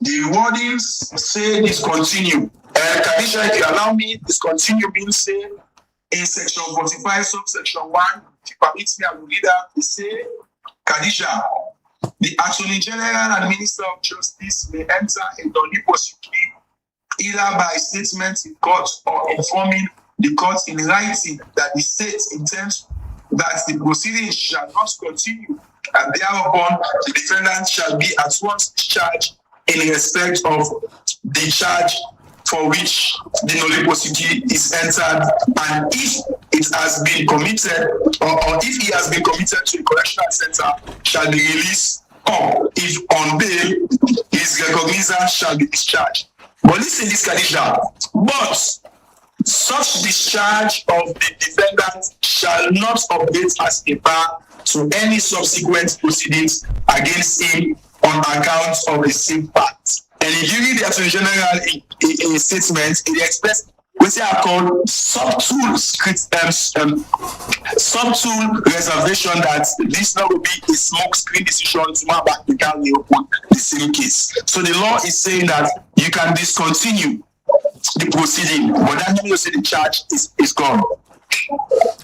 The wordings say discontinue. Kadisha, if you allow me, discontinue being said in section 45, subsection 1. If you permit me, I will read that. It say, Kadisha, the Attorney General and Minister of Justice may enter into new prosecution either by statement in court or informing the court in writing that the state intends that the proceedings shall not continue, and thereupon the defendant shall be at once discharged in respect of the charge for which the nolle prosecution is entered, and if it has been committed, or if he has been committed to the correctional center, shall be released, or if on bail, his recognizance shall be discharged. But listen, this Kadisha, but such discharge of the defendant shall not operate as a bar to any subsequent proceedings against him on account of the same fact. And during the Attorney General in statement, it expressed what are called subtle reservation that this now will be a smoke screen decision to my back the open the same case. So the law is saying that you can discontinue the proceeding, but that means you say the charge is gone.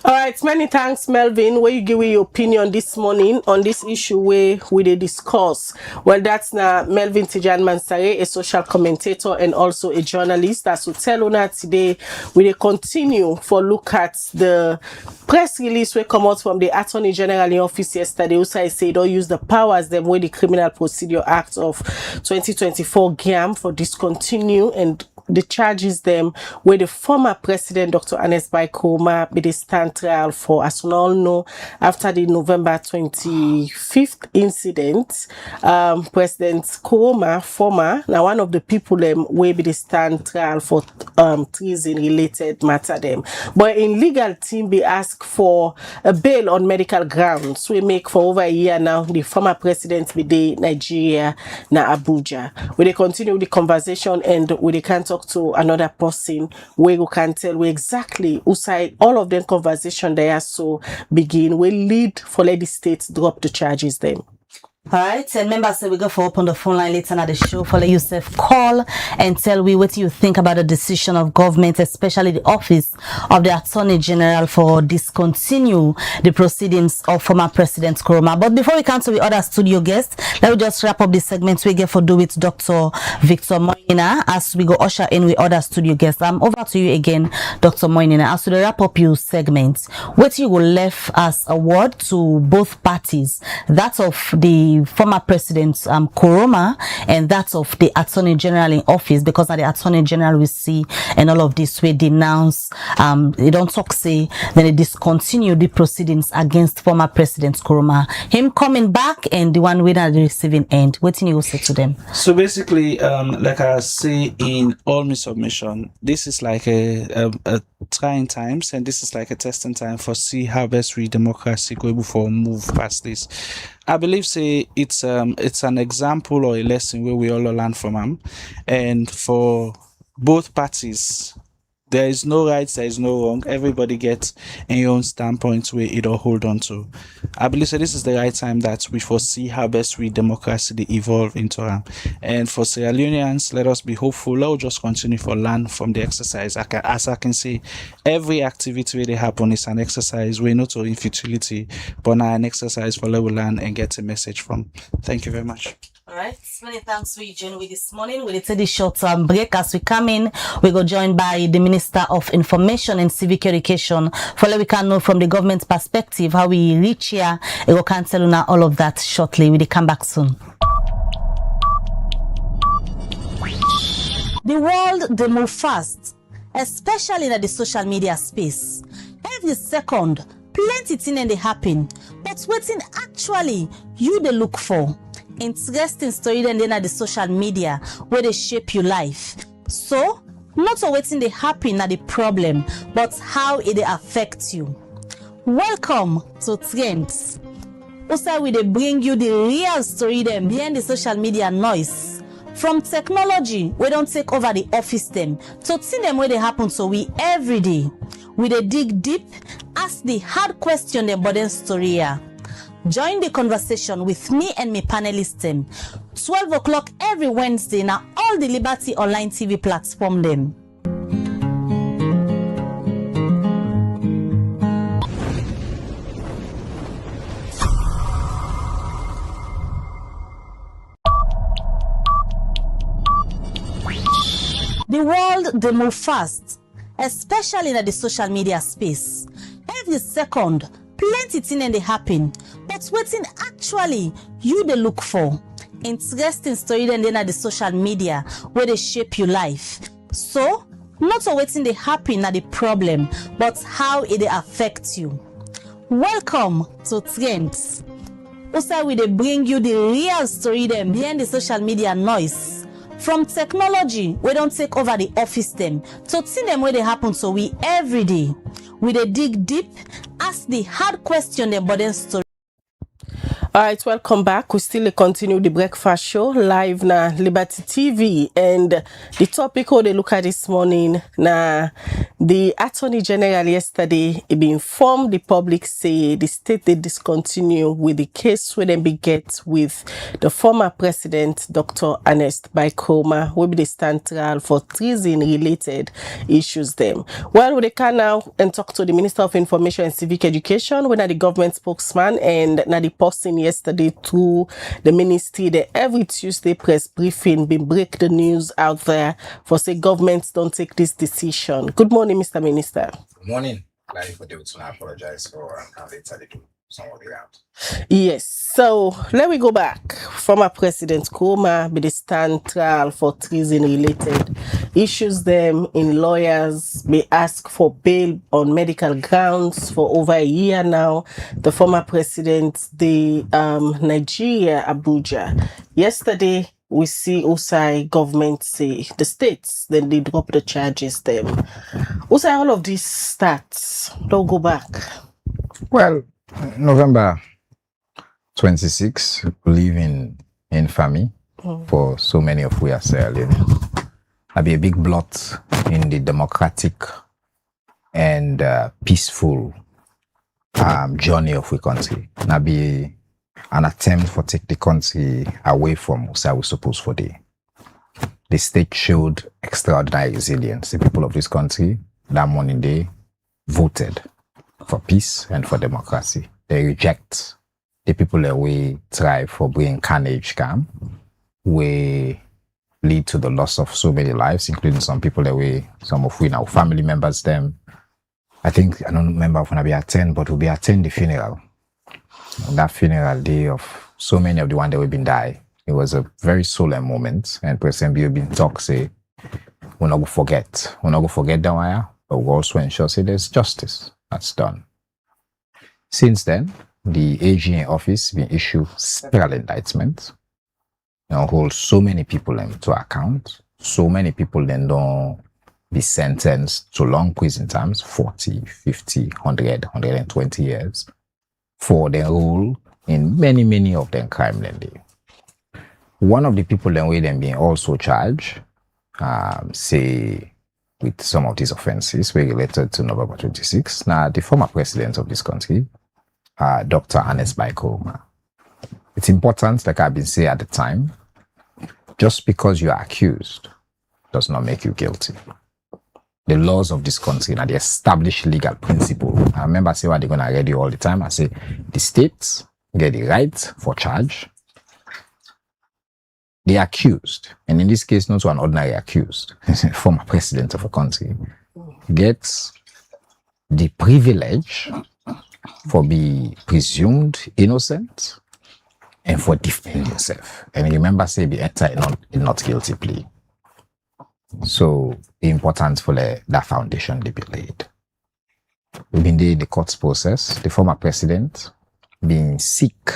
All right, many thanks, Melvin. Where you give your opinion this morning on this issue where we dey discuss. Well, that's now Melvin Tijan Mansare, a social commentator and also a journalist. As we tell you today, we dey continue for look at the press release we come out from the Attorney General in office yesterday. Also, I say don't use the powers them where the Criminal Procedure Act of 2024 GAM for discontinue and the charges them where the former president Dr. Ernest Bai Koroma be the stand trial for, as we all know, after the November 25th incident. President Koroma, former, now one of the people them will be the stand trial for treason related matter them. But in legal team be asked for a bail on medical grounds. We make for over a year now. The former president be the Nigeria na Abuja. We continue the conversation and we can talk to another person where you can tell we exactly who side all of them conversation they are so begin will lead for let the states drop the charges them. All right, and members say we go for open the phone line later at the show for let yourself call and tell we what you think about the decision of government, especially the office of the Attorney General for discontinue the proceedings of former President Koroma. But before we come to the other studio guests, let me just wrap up the segment we get for do with Dr. Victor Moyina as we go usher in with other studio guests. I'm over to you again, Dr. Moyina. As to the wrap up your segment, what you will left as a word to both parties, that of the former president Koroma and that of the Attorney General in office, because now the Attorney General we see and all of this we denounce they don't talk say then they discontinue the proceedings against former President Koroma, him coming back and the one with at the receiving end. What do you say to them? So basically, like I say in all my submission, this is like a trying times, and this is like a testing time for see how best we democracy go able for move past this. I believe say it's an example or a lesson where we all learn from them, and for both parties there is no right, there is no wrong. Everybody gets a own standpoint where it all hold on to. I believe so this is the right time that we foresee how best we democracy evolve into them. And for Sierra Leoneans, let us be hopeful. Let us just continue for learn from the exercise. As I can see, every activity where they happen is an exercise. We're not in futility, but now an exercise for let we learn and get a message from. Thank you very much. All right, many thanks for you joining with this morning. We'll take this short break. As we come in, we go joined by the Minister of Information and Civic Education for let we can know from the government perspective how we reach here. We will cancel on all of that shortly. We'll come back soon. The world they move fast, especially in the social media space. Every second, plenty things they happen, but waiting actually you they look for. Interesting story then at the social media where they shape your life. So Not waiting they happen at the problem, but how it dey affect you. Welcome to Trends. Also, we dey bring you the real story them behind the social media noise. From technology, we don't take over the office them, to see them where they happen to we every day. We dey dig deep, ask the hard question them but then story here. Join the conversation with me and my panelists them. 12 o'clock every Wednesday now all the Liberty Online TV platform them. The world they move fast, especially in the social media space. Every second, plenty things they happen, but waiting actually you they look for. Interesting story then at the social media where they shape your life. So, not waiting they happen at the problem, but how it affects you. Welcome to Trends. Also, we they bring you the real story them behind the social media noise. From technology, we don't take over the office them, to see them where they happen to we every day. We dey dig deep, ask the hard question them but then story. All right, welcome back. We still continue the breakfast show live na Liberty TV, and the topic we they look at this morning na the Attorney General yesterday he been informed the public say the state they discontinue with the case where they be get with the former president Dr. Ernest Bai Koroma will be the stand trial for treason related issues them. Well, we can now and talk to the Minister of Information and Civic Education, when the government spokesman, and na the person yesterday to the ministry that every Tuesday press briefing been break the news out there for say governments don't take this decision. Good morning, Mr. Minister. Good morning. Like for David, I apologize for how later they do some of the out. Yes, so let me go back. Former President Koroma be the stand trial for treason related issues them in lawyers may ask for bail on medical grounds for over a year now. The former president, the Nigeria, Abuja. Yesterday we see Usai government say the states then they drop the charges them. Usai all of these stats. Don't go back. Well, November 26, we live in infamy for so many of we are selling. I'll be a big blot in the democratic and peaceful journey of we country. I'll be an attempt for take the country away from us, I was supposed for the state showed extraordinary resilience. The people of this country, that morning they voted for peace and for democracy. They reject the people that we try for bringing carnage calm. We lead to the loss of so many lives, including some people that some of we now family members them. I think, I don't remember if we attend, but we'll be attend the funeral. On that funeral day of so many of the one that we've been die. It was a very solemn moment, and President Bill been talk say, we're not going to forget. We're not going to forget that one, but we also ensure say there's justice. That's done. Since then, the AG in office been issued several indictments. Hold so many people to account. So many people then don't be sentenced to long prison terms, 40, 50, 100, 120 years, for their role in many, many of them crime lending. One of the people then with them being also charged, say, with some of these offenses were related to November 26. Now, the former president of this country, Dr. Ernest Bai Koroma. It's important, like I've been saying at the time, just because you are accused does not make you guilty. The laws of this country and the established legal principle. I remember saying what they're going to read you all the time. I say the states get the right for charge. The accused, and in this case, not an ordinary accused, former president of a country, gets the privilege for be presumed innocent and for defend yourself. And remember, say be enter a not guilty plea. So the importance for that foundation to be laid. We've been there in the courts process. The former president being sick,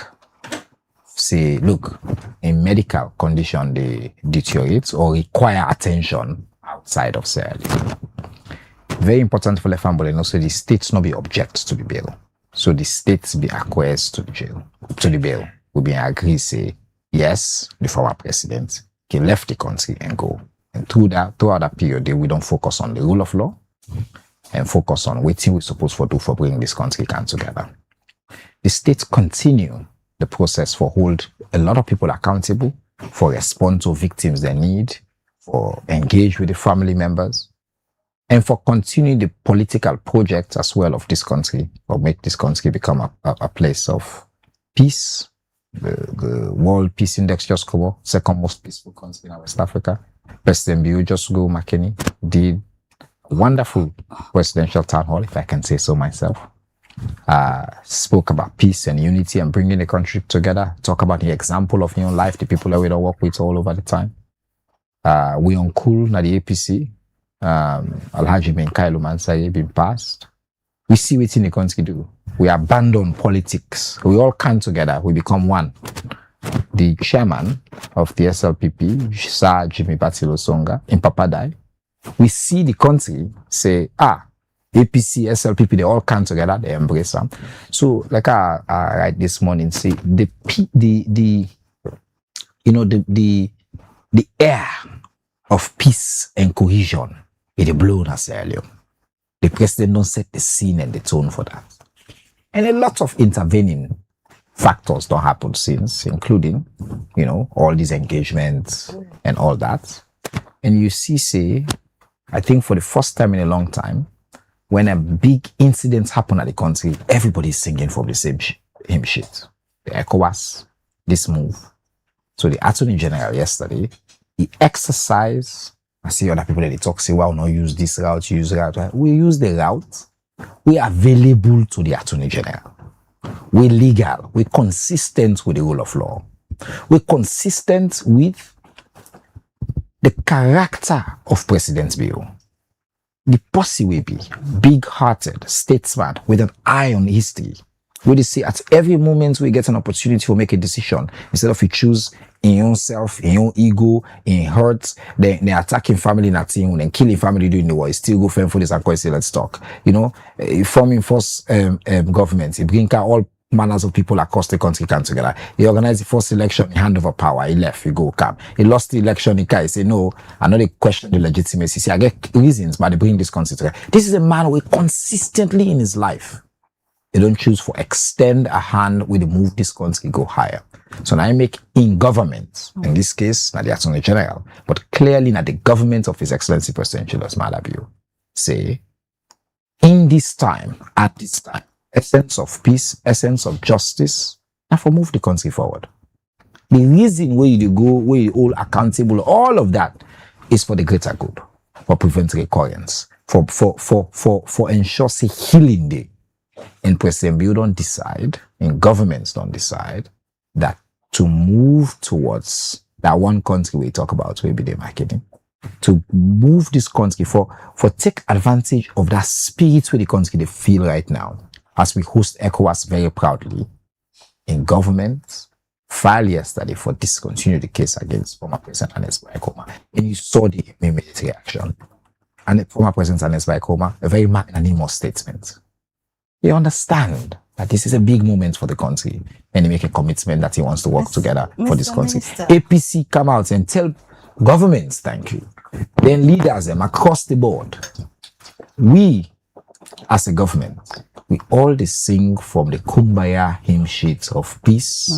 say, look, in medical condition they deteriorate or require attention outside of Sierra Leone. Very important for the family, and also the states not be object to the bill. So the states be acquiesced to the bill. We be agree, say, yes, the former president can left the country and go. And throughout that period, we don't focus on the rule of law and focus on what we're supposed to do for bringing this country together. The states continue the process for hold a lot of people accountable, for respond to victims they need, for engage with the family members, and for continuing the political project as well of this country, or make this country become a place of peace. The World Peace Index just come up, second most peaceful country in West Africa. President Bill just go McKinney did a wonderful presidential town hall, if I can say so myself. Spoke about peace and unity and bringing the country together. Talk about the example of life, the people that we don't work with all over the time. We on cool na the APC. Alhaji Ben Kailu Mansaye been passed. We see what in the country do. We abandon politics. We all come together. We become one. The chairman of the SLPP, Sir Jimmy Patilo Songa, in Papadai, we see the country say, APC, SLPP, they all come together, they embrace them. So, like I write this morning, say the air of peace and cohesion is blown as earlier. The president don't set the scene and the tone for that. And a lot of intervening factors don't happen since, including, all these engagements and all that. And you see, say, I think for the first time in a long time, when a big incident happen at the country, everybody's singing from the same hymn sheet. The ECOWAS, this move. So the Attorney General yesterday, he exercised. I see other people that they talk, say, well, no, use this route, use route. We use the route. We are available to the Attorney General. We're legal. We're consistent with the rule of law. We're consistent with the character of President Bill. The posse will be big-hearted statesman with an eye on history. We say at every moment we get an opportunity to make a decision, instead of you choose in yourself, in your ego, in hurt, they attacking family in a team, then killing family doing the war. You still go for this and say, let's talk. Forming first government, you bring all manners of people across the country come together. He organized the first election, he hand over power, he left, he go come. He lost the election, he say, no, I know they question the legitimacy. See, I get reasons, but they bring this country together. This is a man who consistently in his life, they don't choose for extend a hand with the move this country go higher. So now I make in government, in this case, not the Attorney General, but clearly not the government of His Excellency President Julius Malabio, say, in this time, at this time, essence of peace, essence of justice, and for move the country forward. The reason where you go, where you all accountable, all of that is for the greater good, for prevent recurrence, for ensure say healing day. And President Bill don't decide, and governments don't decide that to move towards that one country we talk about, will be the marketing, to move this country for take advantage of that spirit where the country they feel right now. As we host ECOWAS very proudly in government, filed yesterday for discontinue the case against former President Ernest Bai Koroma. And you saw the immediate reaction. And the former President Ernest Bai Koroma, a very magnanimous statement. They understand that this is a big moment for the country, and he make a commitment that he wants to work together for this country. APC come out and tell governments thank you. Then leaders them across the board. We, as a government, we all sing from the Kumbaya hymn sheets of peace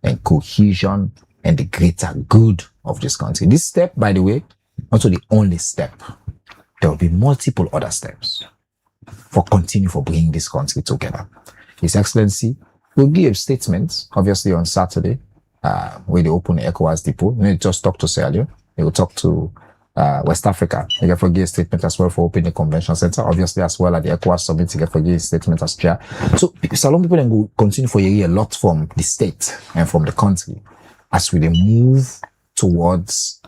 and cohesion and the greater good of this country. This step, by the way, not the only step. There will be multiple other steps for bringing this country together. His Excellency will give statements, obviously on Saturday, where they open the ECOWAS depot. They just talk to Sierra Leone. They will talk to West Africa. They can forgive a statement as well for opening the convention center. Obviously, as well at the ECOWAS summit, they can forgive a statement as chair. So, Salon people then will continue for a year a lot from the state and from the country as we move towards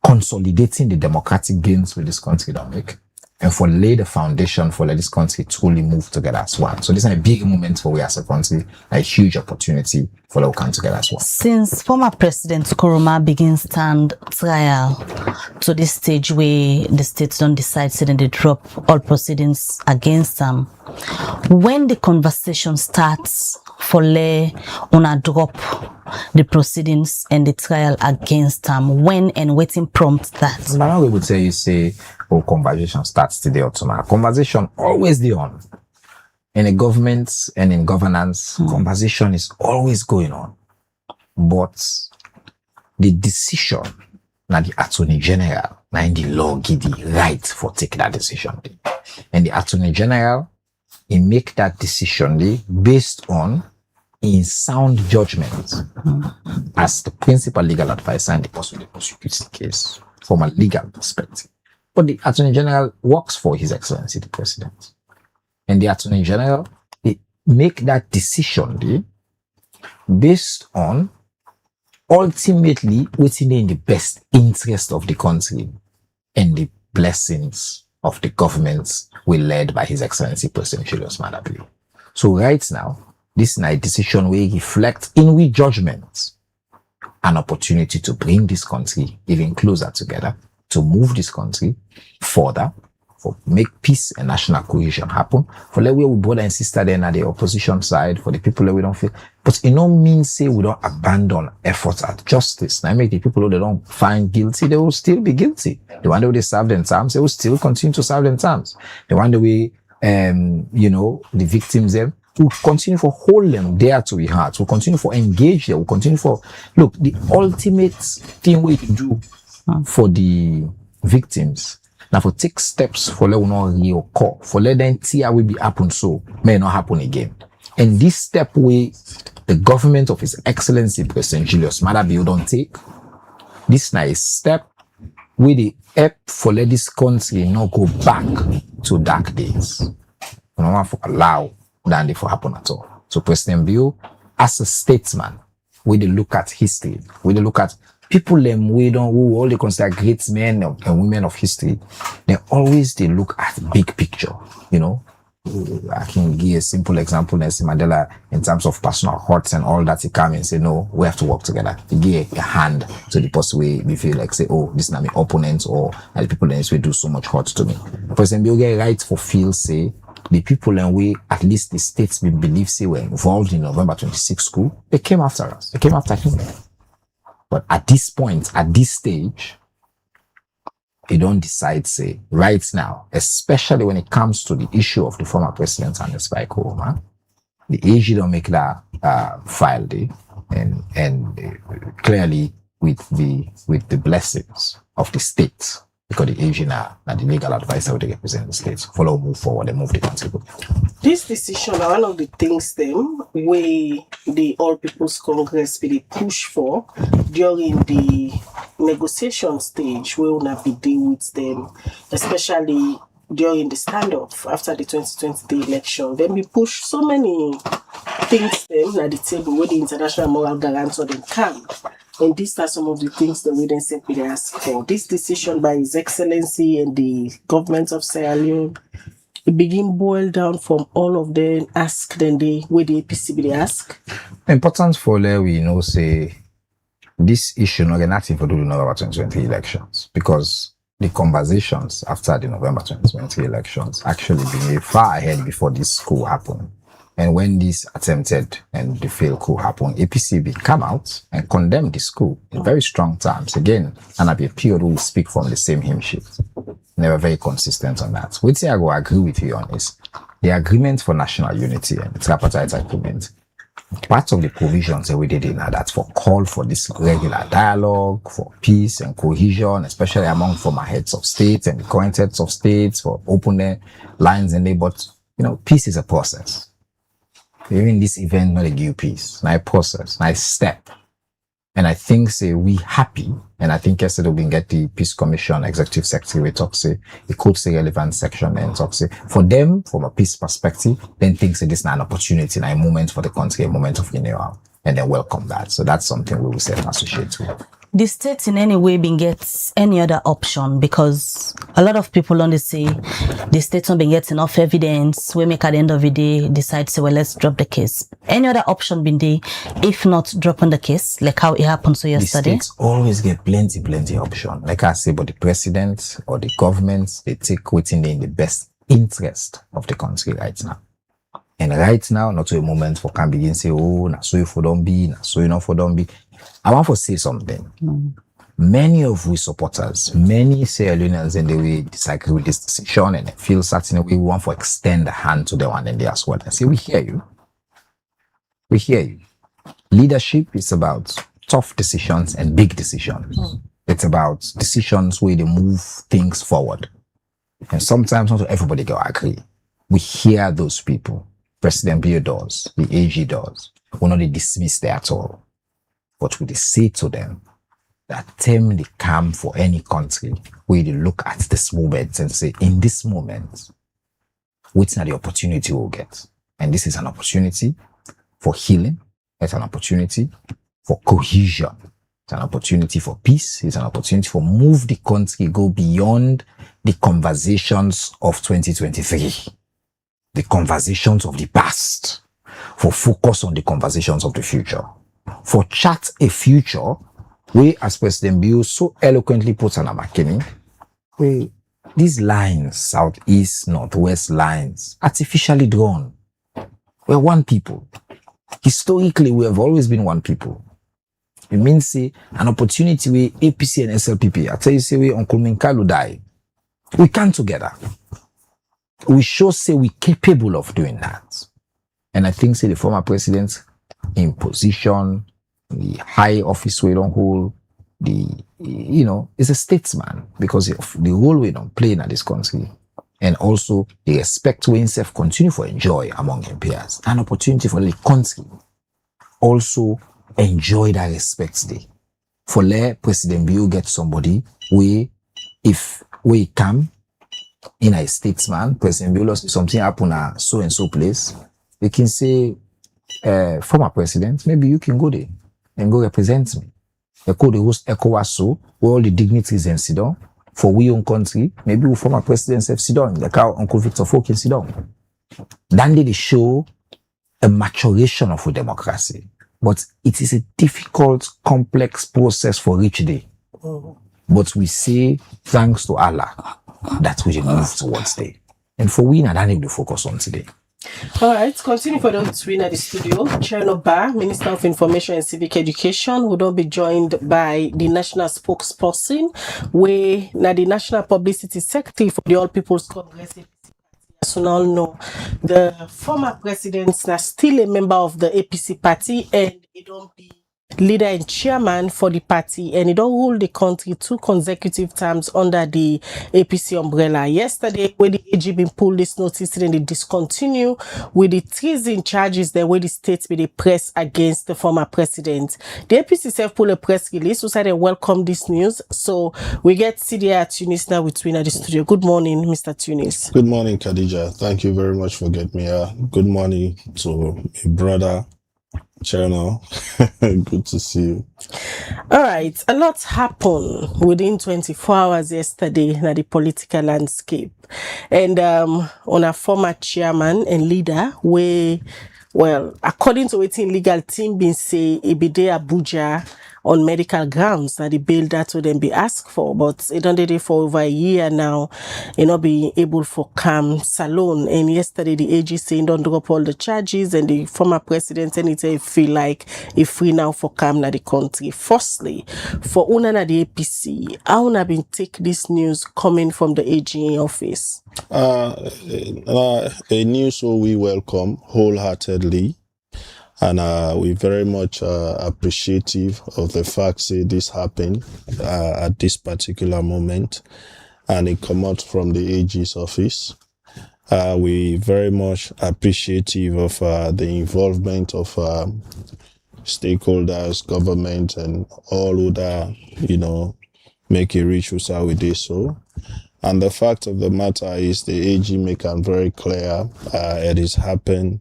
consolidating the democratic gains with this country that make and for lay the foundation for let this country truly move together as one. So this is a big moment for we as a country, a huge opportunity for us to come together as one. Since former President Koroma begins stand trial to this stage where the states don't decide to they drop all proceedings against them, when the conversation starts for lay on a drop the proceedings and the trial against them, when and waiting prompt that? But we would say you say, oh, conversation starts today or tomorrow. Conversation always the on. In a government and in governance, conversation is always going on. But the decision, now the Attorney General, now in the law give the right for take that decision. And the Attorney General, he make that decision based on in sound judgment as the principal legal advisor and the person who prosecutes the case from a legal perspective. But the Attorney General works for His Excellency the President. And the Attorney General, they make that decision based on ultimately what's in the best interest of the country and the blessings of the governments we led by His Excellency President Julius Madabili. So right now, this is a decision where he reflects in we judgment an opportunity to bring this country even closer together, to move this country further, for make peace and national cohesion happen, for let we brother and sister then at the opposition side, for the people that we don't feel. But it don't mean say we don't abandon efforts at justice. Now make the people who they don't find guilty, they will still be guilty. The one that they serve them terms, they will still continue to serve them terms. The one that we the victims them, we'll continue for hold them there to be heard. We'll continue for engage there. We'll continue for look, the ultimate thing we do for the victims. Now for take steps for let not reoccur, for let them tear will be happen so may not happen again. And this step way the government of His Excellency President Julius Madabili don't take, this nice step with the help for let this country not go back to dark days. We don't want to allow that they for happen at all. So President Bill, as a statesman, we they look at history, we they look at people them who all they consider great men and women of history, they look at big picture, I can give a simple example, Nelson Mandela, in terms of personal hurts and all that. He come and say, no, we have to work together. He give a hand to the person we feel like say, oh, this is not my opponent, or the people in this way do so much hurt to me. President Bill get right for feel say, the people and we, at least the states we believe say were involved in November 26 coup, they came after us. They came after him. But at this point, at this stage, they don't decide, say, right now, especially when it comes to the issue of the former president and the spy Koroma, the AG don't make that file day, and clearly with the blessings of the state, because the AG now the legal advisor would represent the states, follow, move forward, and move the country. This decision are one of the things them where the All People's Congress really push for during the negotiation stage where we'll be dealing with them, especially during the standoff after the 2020 election. Then we push so many things them at the table where the international moral guarantor them come. And these are some of the things that we then simply ask for. This decision by His Excellency and the government of Sierra Leone, it begin boil down from all of them, ask then where the APC be ask. Important for there we say this issue not nothing for the November 2020 elections, because the conversations after the November 2020 elections actually been far ahead before this coup happened. And when this attempted and the failed coup happened, APCB come out and condemn this coup in very strong terms. Again, and at a period who will speak from the same hymn sheet. Never very consistent on that. Which I will agree with you on is the agreement for national unity and the tripartite agreement. Part of the provisions that we did in that for call for this regular dialogue, for peace and cohesion, especially among former heads of state and the current heads of states, for open lines and they, but peace is a process. Even this event not a give peace, not a process, not a step. And I think we happy, and I think yesterday we can get the Peace Commission Executive Secretary we talk say it could say relevant section and talk say for them from a peace perspective, then think say this is not an opportunity, not a moment for the country, a moment of renewal, and then welcome that. So that's something we will say associate with. the state in any way been get any other option, because a lot of people only say the state not been get enough evidence, we make at the end of the day decide, say, well, let's drop the case. Any other option been there, if not dropping the case, like how it happened so yesterday? The states always get plenty option. Like I say, but the president or the government, they take within in the best interest of the country right now. And right now, not a moment for can begin say, oh, na so you for don't be, na so you not for don't be. I want to say something. Many of we supporters, many Sierra Leoneans, and they will disagree with this decision and feel certain we want to extend the hand to the one and they as well. I say, we hear you. We hear you. Leadership is about tough decisions and big decisions. It's about decisions where they move things forward. And sometimes not everybody can agree. We hear those people. President Bill does, the AG does. We're not dismiss that at all. But we say to them that time they come for any country where they look at this moment and say, in this moment, what's not the opportunity we'll get? And this is an opportunity for healing. It's an opportunity for cohesion. It's an opportunity for peace. It's an opportunity for move the country, go beyond the conversations of 2023. The conversations of the past, for focus on the conversations of the future, for chart a future where, as President Bill so eloquently puts on a McKinney, where these lines, southeast, northwest lines, artificially drawn, we're one people. Historically, we have always been one people. It means, say, an opportunity where APC and SLPP, I tell you, say, where Uncle Minkalu die, we come together. We sure say we're capable of doing that. And I think, say, the former president in position, the high office we don't hold, is a statesman because of the role we don't play in this country. And also the respect we himself continue to enjoy among his peers. An opportunity for the country also enjoy that respect day. For let President Bill get somebody where if we come in a statesman, President Bill, something happen at so and so place, they can say, former president, maybe you can go there and go represent me. They call the host ECOWAS, where all the dignitaries and sit down. For we own country, maybe we former presidents have sit down, like how Uncle Victor Folk can sit down. Then they show a maturation of a democracy. But it is a difficult, complex process for each day. But we say, thanks to Allah, that we move towards day. And for we, I need to focus on today. All right, continue for those win at the studio. Chernoba, Minister of Information and Civic Education, will not be joined by the national spokesperson, where now the National Publicity Secretary for the All People's Congress. As you all know, the former president is still a member of the APC party, and he don't be leader and chairman for the party, and he don't rule the country 2 consecutive terms under the APC umbrella. Yesterday, when the AG been pulled this notice, then they discontinue with the treason charges that where the state be the press against the former president. The APC self pull a press release, who said they welcome this news. So we get CDI Tunis now with Twin at the studio. Good morning, Mr. Tunis. Good morning, Khadija. Thank you very much for getting me here. Good morning to my brother, Channel. Good to see you. All right, a lot happened within 24 hours yesterday in the political landscape, and on a former chairman and leader, where, well, according to what legal team been say, it be there Abuja on medical grounds that the bail that would then be asked for, but it done it for over a year now, not being able for calm salon. And yesterday the AG saying don't drop all the charges, and the former president and it feel like if free now for calm na the country. Firstly, for una na the APC, how una been take this news coming from the AG in office? A news so we welcome wholeheartedly. And we're very much appreciative of the fact that this happened at this particular moment, and it come out from the AG's office. We very much appreciative of the involvement of stakeholders, government, and all who that make a reach with this. So, and the fact of the matter is the AG make it very clear it has happened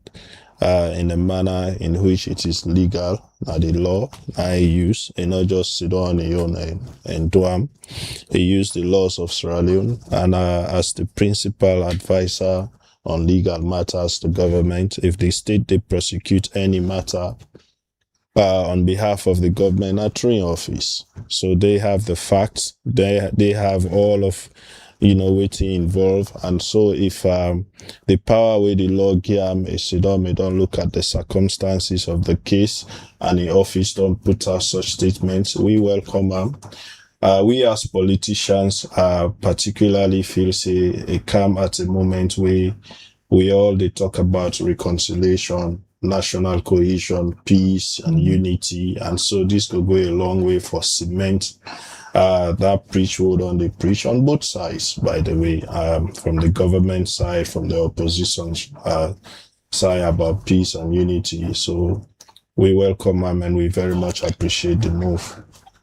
in a manner in which it is legal, the law I use, and not just sit on your own and do them. He used the laws of Sierra Leone, and as the principal advisor on legal matters to government, if the state they prosecute any matter on behalf of the government at tree office, so they have the facts, they have all of what's involved, and so if the power with the law give is don't look at the circumstances of the case, and the office don't put out such statements, we welcome them. We as politicians particularly feel say come at a moment where we all they talk about reconciliation, national cohesion, peace and unity, and so this could go a long way for cement that preach word on the preach on both sides, by the way, from the government side, from the opposition side about peace and unity. So we welcome them and we very much appreciate the move.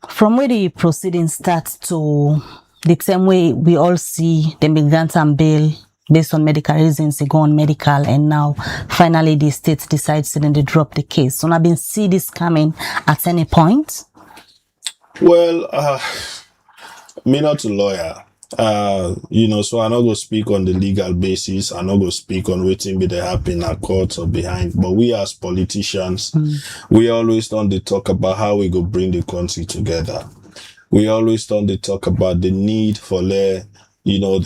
From where the proceedings start to the same way we all see them be grant and bail based on medical reasons, they go on medical, and now finally the state decides to then they drop the case. So I've been see this coming at any point. Well, me not a lawyer, so I'm not going to speak on the legal basis. I'm not going to speak on waiting be the happen at courts or behind. But we as politicians, we always don't talk about how we go bring the country together. We always don't talk about the need for the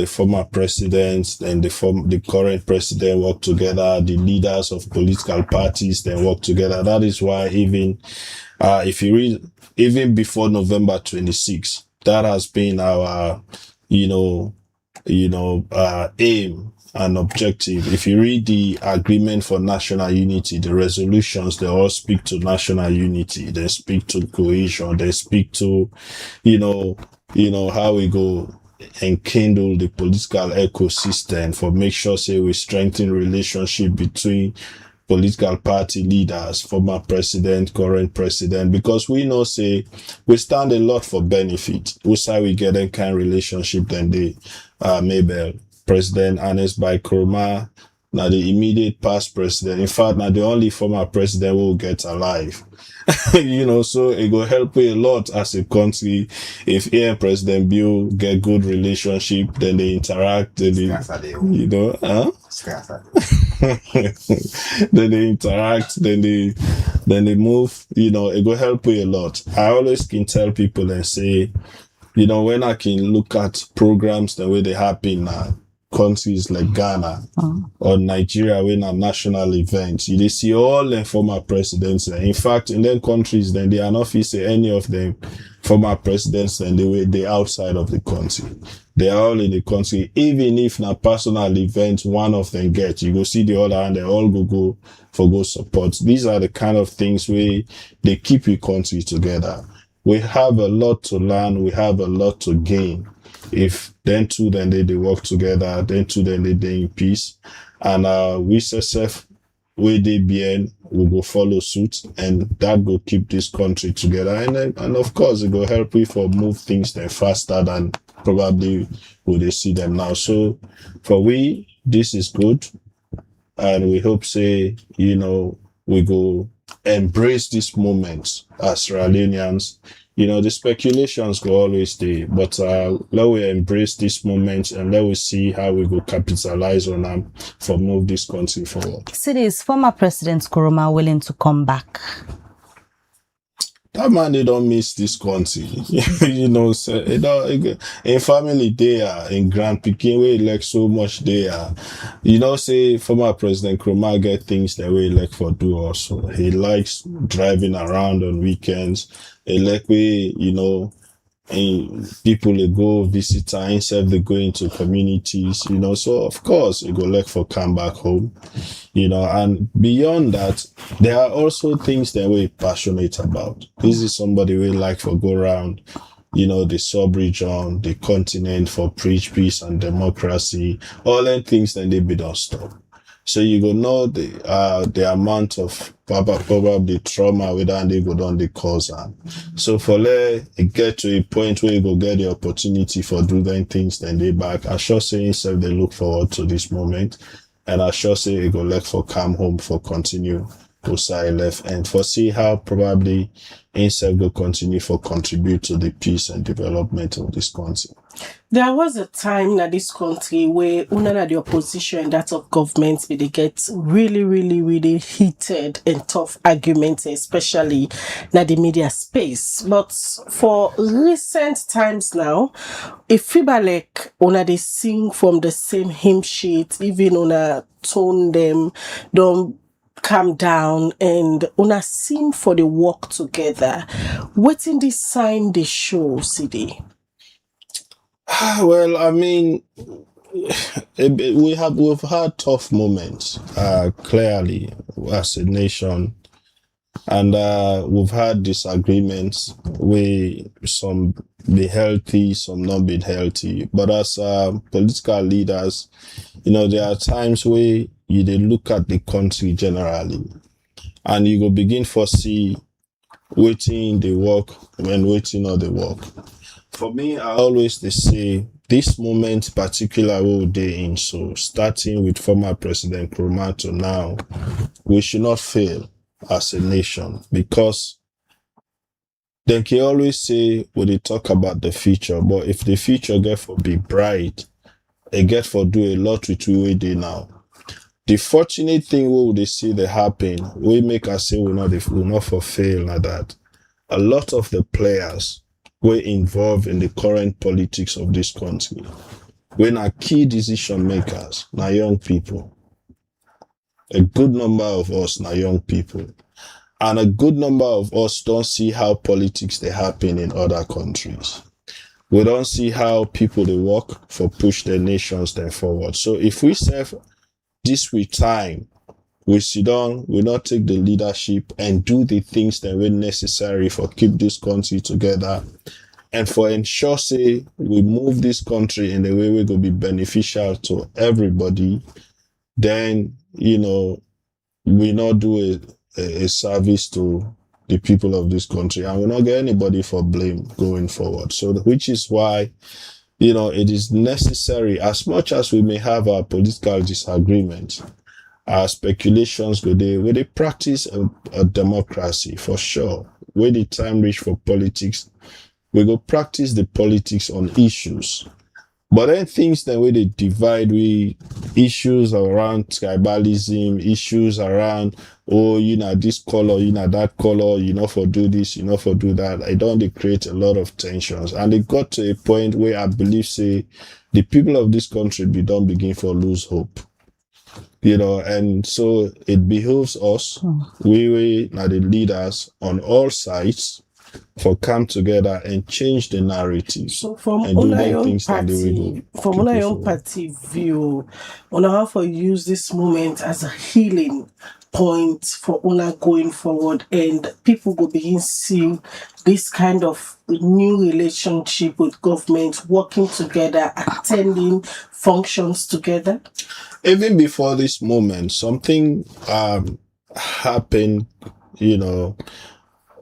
former presidents and the current president work together, the leaders of political parties then work together. That is why even if you read, even before November 26, that has been our, aim and objective. If you read the agreement for national unity, the resolutions, they all speak to national unity. They speak to cohesion. They speak to, how we go and kindle the political ecosystem for make sure say we strengthen relationship between political party leaders, former president, current president, because we know say we stand a lot for benefit. We say we get a kind of relationship than the Mabel President Ernest by Koroma, now the immediate past president. In fact, now the only former president will get alive. So it will help you a lot as a country. If President Bill get good relationship, then they interact, then they, then they interact, then they move, it will help you a lot. I always can tell people and say, when I can look at programs the way they happen now, countries like Ghana or Nigeria when a national event, you see all the former presidents. In fact, in them countries, then they are not say any of them former presidents, and they outside of the country. They are all in the country. Even if na personal event, one of them get, you go see the other and they all go support. These are the kind of things where they keep your country together. We have a lot to learn. We have a lot to gain. If then they work together, then they in peace. And we self we DBN will go follow suit, and that will keep this country together. And of course it will help we for move things then faster than probably would they see them now. So for we, this is good. And we hope say, we go embrace this moment as Sierra Leoneans. The speculations go always stay, but let we embrace this moment and let we see how we go capitalize on them for move this country forward. See, is former President Koroma willing to come back? That man, they don't miss this country. In family there, in Grand Peking, we elect so much there. Say former President Koroma get things that we elect for do also. He likes driving around on weekends. He like and people they go visit himself, they go into communities, so of course he go like for come back home, and beyond that, there are also things that we're passionate about. This is somebody we like for go around, the sub-region, the continent for preach peace and democracy, all them things that they be don't stop. So you go know the amount of probably trauma without they go down the cause. So for it get to a point where you go get the opportunity for doing things, then they back. I sure say himself they look forward to this moment. and I sure say it go like for come home for continue go side left and for see how probably himself go continue for contribute to the peace and development of this country. There was a time in this country where una the opposition and that of government they get really heated and tough arguments, especially in the media space. But for recent times now, it feel like una they sing from the same hymn sheet, even una tone them, don't calm down, and una seem for the work together. What in this sign they show, CD? Well, I mean, we've had tough moments, clearly as a nation, and we've had disagreements. Some be healthy, some not be healthy. But as political leaders, there are times where they look at the country generally, and you go begin for see waiting the work when waiting on the work. For me, I always say this moment particular we're in, so starting with former President Koroma to now, we should not fail as a nation, because they can always say when they talk about the future, but if the future get for be bright, it get for do a lot with we do now. The fortunate thing we they see that happen, we make us say we'll not for fail like that. A lot of the players were involved in the current politics of this country. When are key decision makers, now young people. A good number of us now young people. And a good number of us don't see how politics they happen in other countries. We don't see how people they work for push their nations then forward. So if we serve this with time, we sit down, we not take the leadership and do the things that were necessary for keep this country together and for ensure say we move this country in a way we will be beneficial to everybody, then we not do a service to the people of this country, and we not get anybody for blame going forward. So which is why it is necessary, as much as we may have our political disagreements, our speculations go there, where they practice a democracy for sure. Where the time reach for politics, we go practice the politics on issues. But then things that where they divide, issues around tribalism, issues around, this color, that color, for do this, for do that. I don't they create a lot of tensions. And it got to a point where I believe, say, the people of this country don't begin for lose hope. And so it behooves us, we are the leaders on all sides, for come together and change the narrative. So from and una own party view, una how for use this moment as a healing point for una going forward, and people will begin see this kind of new relationship with government, working together, attending functions together. Even before this moment, something happened,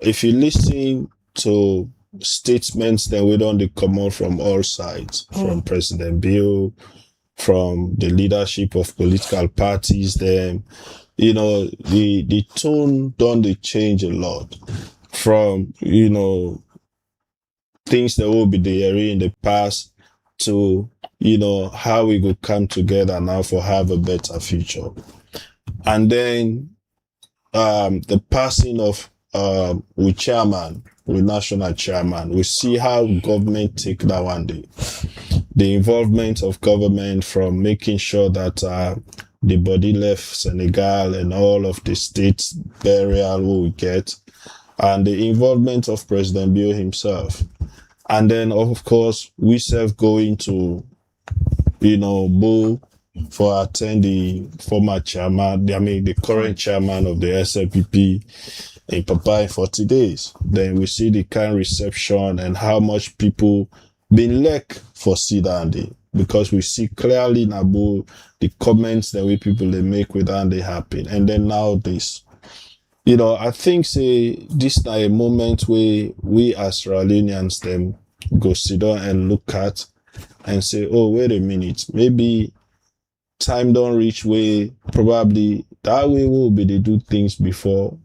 if you listen to statements that we don't come out from all sides, from President Bill, from the leadership of political parties, then, the tone don't change a lot from, things that will be there in the past to, how we could come together now for have a better future. And then, the passing of with national chairman, we see how government take that one day. The involvement of government from making sure that the body left Senegal and all of the states burial we get, and the involvement of President Bill himself. And then, of course, we self going to, Bo for attend the former chairman, the current chairman of the SLPP in Papa in 40 days. Then we see the kind reception and how much people been like for Sidandi, because we see clearly Nabu the comments that we people they make with and they happen. And then now this. I think say this is a moment where we as Sierra Leoneans them go sit down and look at and say, oh, wait a minute, maybe time don't reach where probably that way will be they do things before.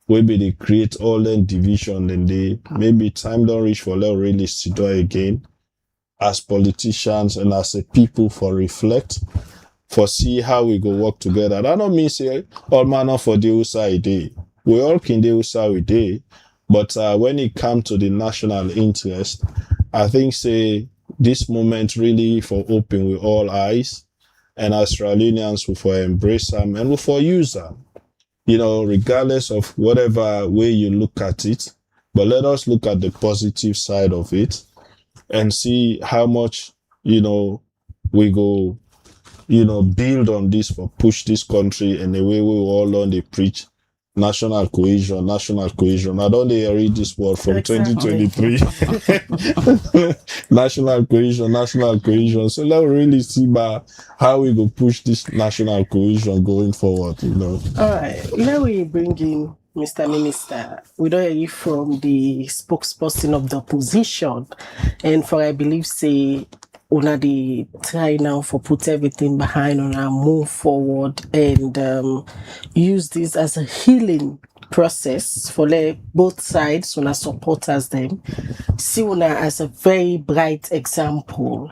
Maybe they create all them division and they maybe time don't reach for them really sit down again as politicians and as a people for reflect, for see how we go work together. That don't mean say all manner for the outside day. We all can do outside we day, but when it comes to the national interest, I think say this moment really for open with all eyes, and Australians will for embrace them and will for use them. You know, regardless of whatever way you look at it, but let us look at the positive side of it and see how much, you know, we go, you know, build on this for push this country and the way we all learn they preach national cohesion. I don't read this word from 2023. national cohesion. So let's really see about how we go push this national cohesion going forward, you know. All right, let me bring in Mr. Minister. We don't hear from the spokesperson of the opposition, and for I believe say una the try now for put everything behind una move forward and use this as a healing process for both sides una supporters them. See una as a very bright example.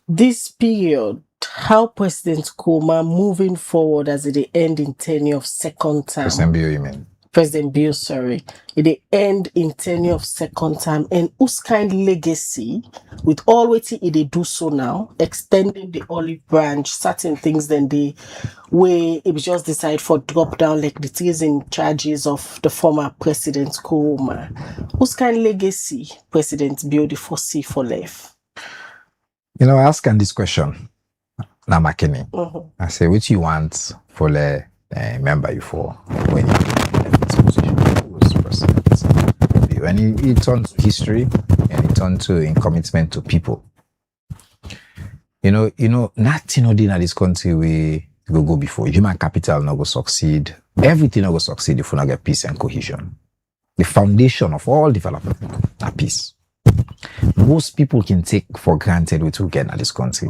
This period, how President Koroma moving forward as it end in tenure of second term. President Bill, sorry. It end in tenure of second term, and whose kind legacy with all what they do so now, extending the olive branch, certain things then they where it was just decide for drop down like the things in charges of the former President Koroma. Whose kind legacy President Bill the foresee for life? You know, asking this question, now McKinney, I say, what you want for the member you for when you was president? When he turned to history and he turned to in commitment to people. You know, nothing in this country we go before. Human capital not go succeed. Everything not go succeed if we not get peace and cohesion. The foundation of all development are peace. Most people can take for granted what we get in this country.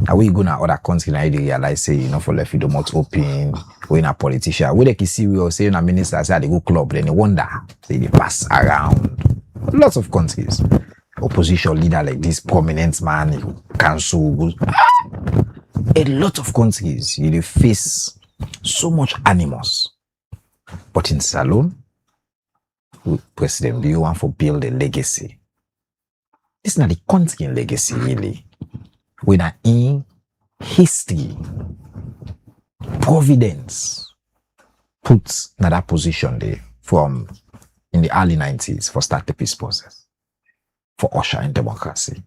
Are we going to other countries now? They realize, say, you know, for left, you don't want open, we're a politician. We can see, we are saying a minister, say, they go club, then they wonder, say, they pass around. Lots of countries. Opposition leader like this, prominent man, council. A lot of countries, you face so much animals. But in Salon, President, do you want to build a legacy? It's not the country legacy, really. When are in history, Providence puts in that position there from in the early 90s for start the peace process, for usher in democracy,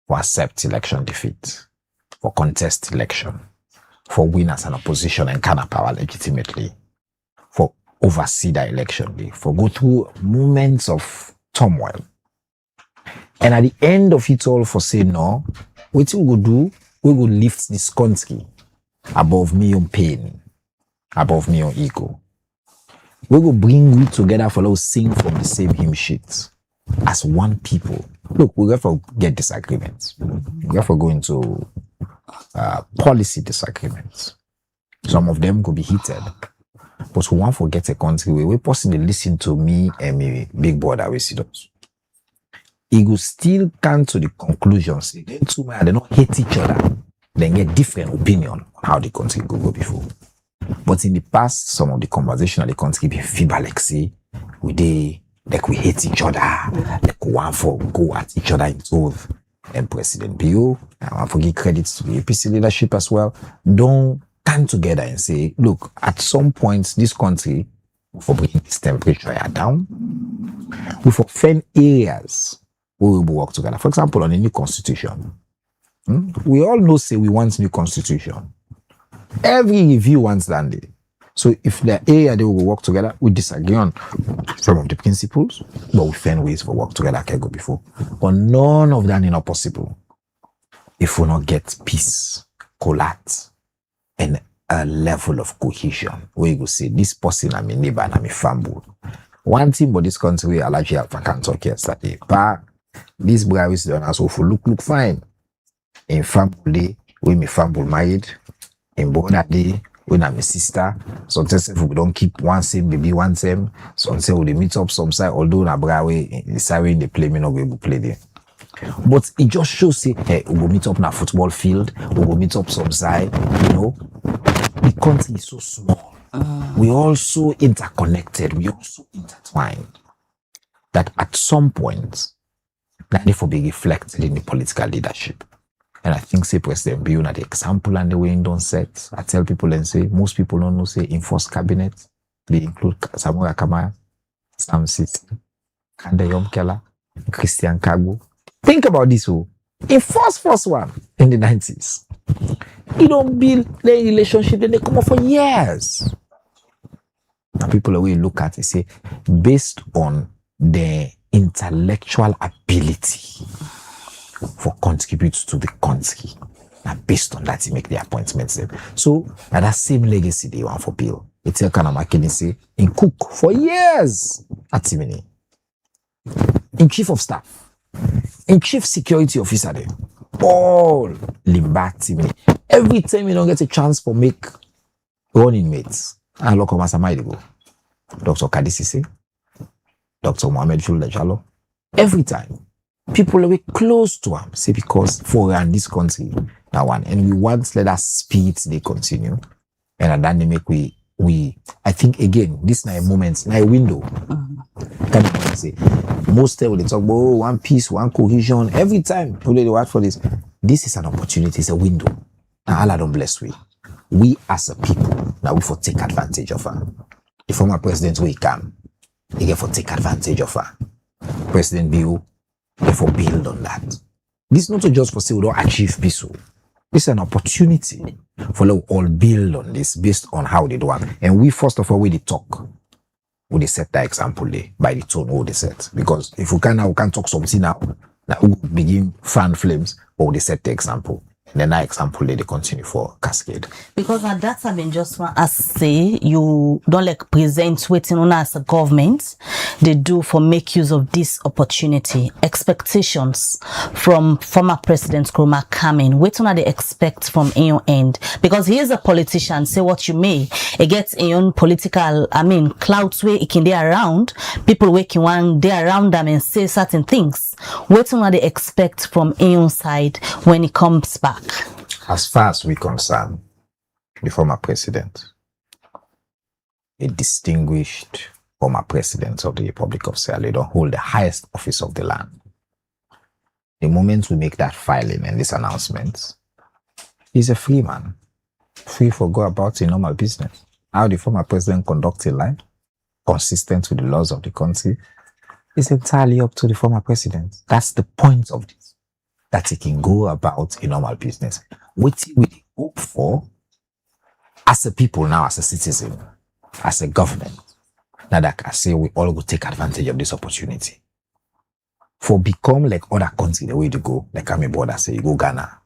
for accept election defeat, for contest election, for win as an opposition and kind of power legitimately, for oversee the election, for go through moments of turmoil. And at the end of it all, for say no, what we will do, we will lift this country above me on pain, above me on ego. We will bring you together for us sing from the same hymn sheet as one people. Look, we have to get disagreements. We have to go into policy disagreements. Some of them could be heated. But we want to get a country where we personally listen to me and my big brother, we see those. He will still come to the conclusion, say, they don't hate each other, they get different opinion on how the country could go before. But in the past, some of the conversation of the country be feeble, like say, we hate each other, like we want to go at each other in truth. And President Bio, I want to give credit to the APC leadership as well, don't come together and say, look, at some point, this country, for bringing this temperature down, we for find areas we will work together. For example, on a new constitution. We all know, say, we want new constitution. Every review wants that day. So if the area they will work together, we disagree on some of the principles, but we find ways for work together can go before. But none of that is not possible if we not get peace, collapse, and a level of cohesion. Where you go say, this person I'm a neighbor and I'm a family. One thing about this country, I like I can talk yesterday. But these guys don't also look fine. In family, we me family married, in born day, when I'm a sister, sometimes if we don't keep one same baby one same, sometimes we dey meet up some side, although na brawe the side in the play me not be able to play there. But it just shows say, hey, we go meet up na football field, we go meet up some side, the country is so small. We also interconnected, we also intertwined. That at some point, that therefore be reflected in the political leadership. And I think say President Bill at the example and the way he don't set. I tell people and say most people don't know say in first cabinet they include Samuel Kamara, Sam City, Kande Yomkela, Christian Kago. Think about this in first one in the 90s. You don't build the relationship, then they come up for years. And people always look at it say based on their intellectual ability for contribute to the country. And based on that, he make the appointments. So, and that same legacy they want for Bill. It's a kind of McKinsey in Cook for years at Timini. In Chief of Staff. In Chief Security Officer there. All Limba Timini. Every time you don't get a chance for make running mates. And look how much go. Dr. Kadisisi. Dr. Mohamed Shulda Jalo. Every time. People are close to him, say because for run this country now one, and we want let that speed they continue, and at that they make we I think again this now a moment now a window. Can you say most people they talk about one peace, one cohesion every time people they work for this. This is an opportunity, it's a window. Now Allah don't bless we as a people now we for take advantage of her. The former president we can he get for take advantage of her. President Bill. Therefore, build on that. This is not just for say we don't achieve peace. This is an opportunity for us all build on this based on how they do it. And we first of all we talk. We set that example there by the tone we they set. Because if we can talk something now we begin fan flames, or they set the example. And then that example they continue for cascade. Because at that time, just want to say you don't like present waiting on as a government. They do for make use of this opportunity. Expectations from former President Koroma coming. What do they expect from your end? Because he is a politician. Say what you may. It gets in your political, clouds where it can be around. People waking one day around them and say certain things. What do they expect from your side when it comes back? As far as we're concerned, the former president, a distinguished former president of the Republic of Sierra Leone, hold the highest office of the land. The moment we make that filing and this announcement, he's a free man, free for go about a normal business. How the former president conducts a life, consistent with the laws of the country, is entirely up to the former president. That's the point of this. That he can go about a normal business. What we hope for as a people now, as a citizen, as a government, now that I say we all will take advantage of this opportunity. For become like other countries, the way to go, like I'm a border, say you go Ghana,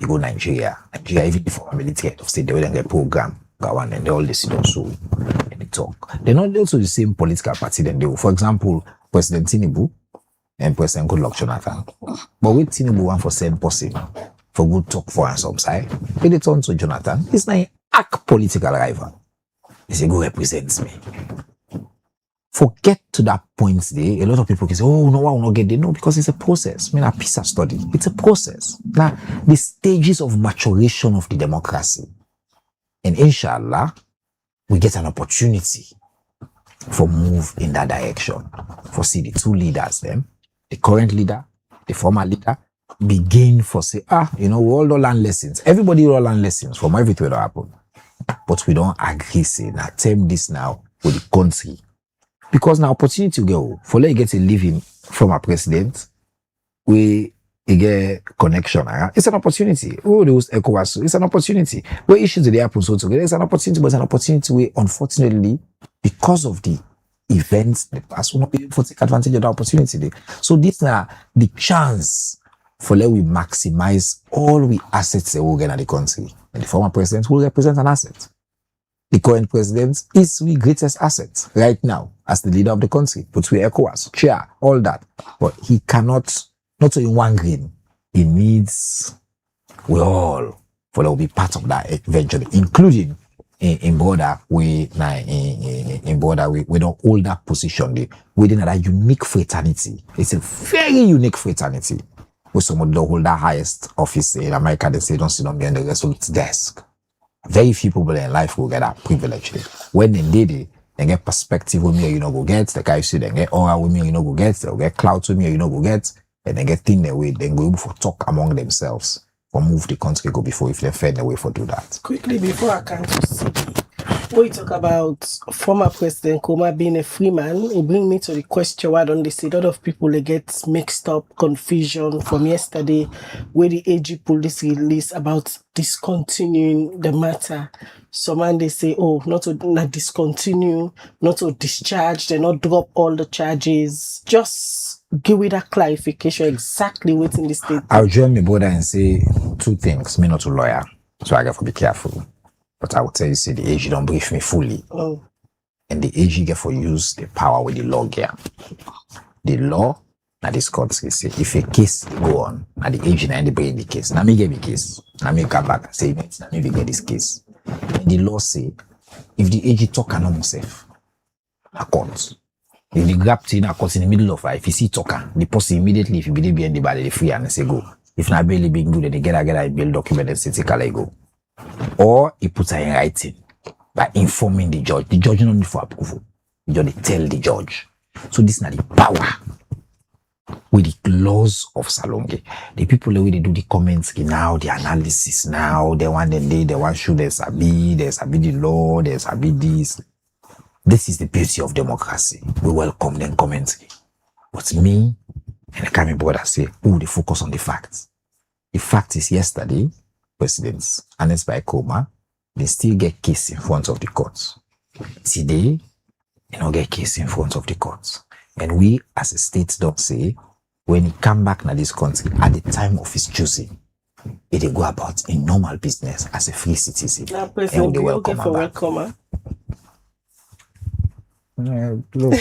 you go Nigeria, even before military head of state, they will get program, go on and they all listen also and they talk. They're not also the same political party than they will. For example, President Tinubu and President Goodluck Jonathan. But with Tinubu one for same person for good talk for and some side, when they turn to Jonathan, it's not an act political rival. He say, go represents me. Forget to that point there. A lot of people can say, oh no, I will not get there. No, because it's a process. A piece of study. It's a process. Now, the stages of maturation of the democracy. And inshallah, we get an opportunity for move in that direction. For see the two leaders them. The current leader, the former leader, begin for say, we all don't learn lessons. Everybody will learn lessons from everything that happen. But we don't agree, say, now attempt this now with the country. Because now opportunity to go, for let you get a living from a president, we get connection. It's an opportunity. Oh, those ECOWAS, it's an opportunity. Where issues they happen so together, it's an opportunity, but it's an opportunity where unfortunately, because of the events in the past, will not be able to take advantage of the opportunity. So this now the chance for let we maximize all we assets that we get in the country. And the former president will represent an asset. The current president is the greatest asset right now as the leader of the country. But we ECOWAS, chair, all that. But he cannot, not only one green, he needs we all for they will be part of that eventually, including in border in border we don't hold that position there within that unique fraternity. It's a very unique fraternity. Where someone don't hold that highest office in America, they say don't sit on behind the results desk. Very few people in life will get that privilege. When they did it, they get perspective with me or you know go get. The guy you see, they get aura with me or you know go get. They'll get clout with me or you know go get. And they get thin their way, then go able to talk among themselves or move the country go before if they find a way for do that. Quickly before I can proceed, when you talk about former President Koroma being a free man, it brings me to the question why don't they say a lot of people they get mixed up, confusion from yesterday where the AG police release about discontinuing the matter. Some man they say, oh, not to not discontinue, not to discharge, they not drop all the charges. Just give me that clarification exactly what's in the state. I'll join my brother and say two things. Me not a lawyer, so I got to be careful. But I will tell you, say the AG don't brief me fully. Oh. And the AG get for use the power with the law here. The law, now this country say, if a case go on, now the AG now the bring the case. Now me get the case. Now me come back and say, now me get this case. And the law say, if the AG talk and himself, a court. If the grab in a court in the middle of her, if you see talker, the person immediately, if you believe behind the body, they free and they say go. If not barely being good, then they get a bail document and say take a go. Or he puts her in writing by informing the judge. The judge don't need for approval. The judge tell the judge. So this is not the power with the laws of Salonge. The people the way they do the comments now, the analysis now, they want show there's a the law, there's a this. This is the beauty of democracy. We welcome them commentary. But me and the Kami brother say, oh, they focus on the facts. The fact is yesterday, presidents, announced by Koroma, they still get case in front of the courts. Today, they don't get case in front of the courts. And we, as a state, don't say, when he come back to this country, at the time of his choosing, it go about in normal business as a free citizen. Now, President, you okay for welcome? Look,